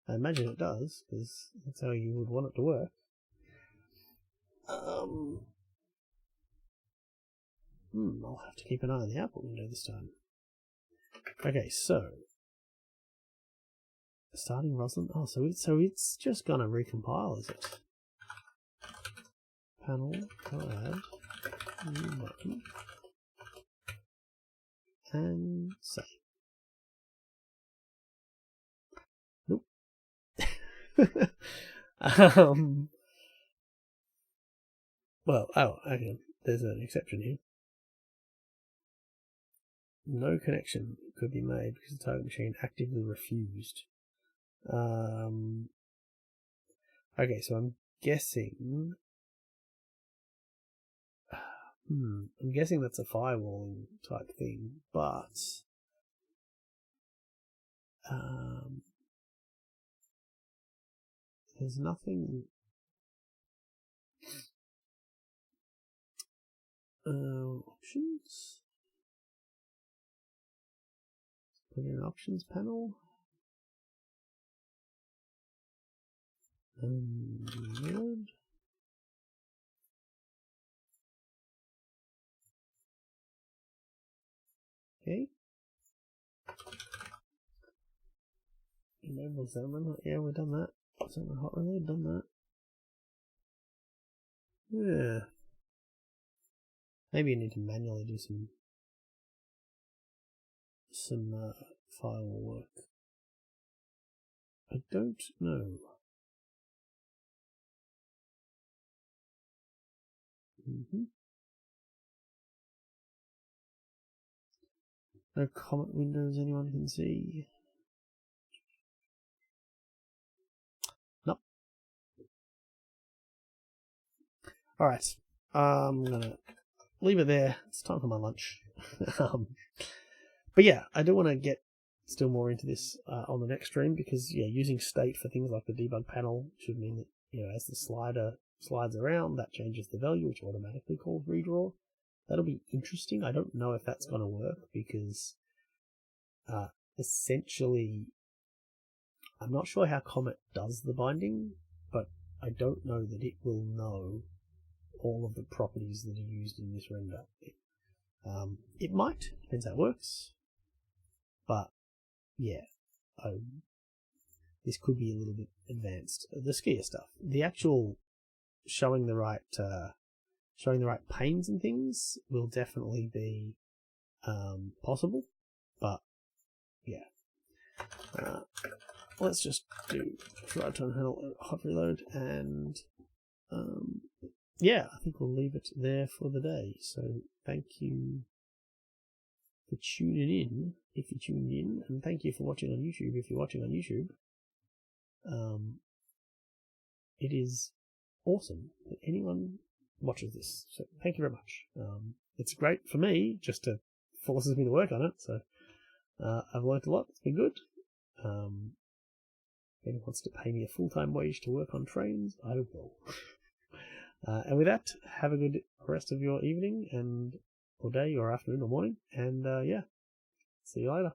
I imagine it does, because that's how you would want it to work. I'll have to keep an eye on the Apple window this time. Okay, so starting Roslyn. Oh, so it's just gonna recompile, is it? Panel add new button and save. Nope. Well, okay. There's an exception here. No connection could be made because the target machine actively refused. Okay, so I'm guessing. I'm guessing that's a firewalling type thing, but there's nothing. Options. Put in an options panel. Good. Okay. Enable Xamarin. Yeah, we've done that. Xamarin Hot Reload, done that. Yeah. Maybe you need to manually do some firewall work. I don't know. No Comet windows anyone can see. Nope. Alright. I'm gonna leave it there. It's time for my lunch. But yeah, I do want to get still more into this on the next stream, because yeah, using state for things like the debug panel should mean that, you know, as the slider slides around, that changes the value, which automatically calls redraw. That'll be interesting. I don't know if that's going to work, because essentially I'm not sure how Comet does the binding, but I don't know that it will know all of the properties that are used in this render. It might, depends how it works, but yeah, this could be a little bit advanced. The skier stuff, the actual showing the right panes and things will definitely be possible, but yeah. Let's just do try to handle hot reload, and yeah, I think we'll leave it there for the day. So thank you for tuning in, if you tuned in, and thank you for watching on YouTube, if you're watching on YouTube. It is awesome that anyone watches this, so thank you very much. It's great for me, just to forces me to work on it, so I've learnt a lot. It's been good. If anyone wants to pay me a full-time wage to work on trains, I will. And with that, have a good rest of your evening, and or day, or afternoon, or morning, and yeah, see you later.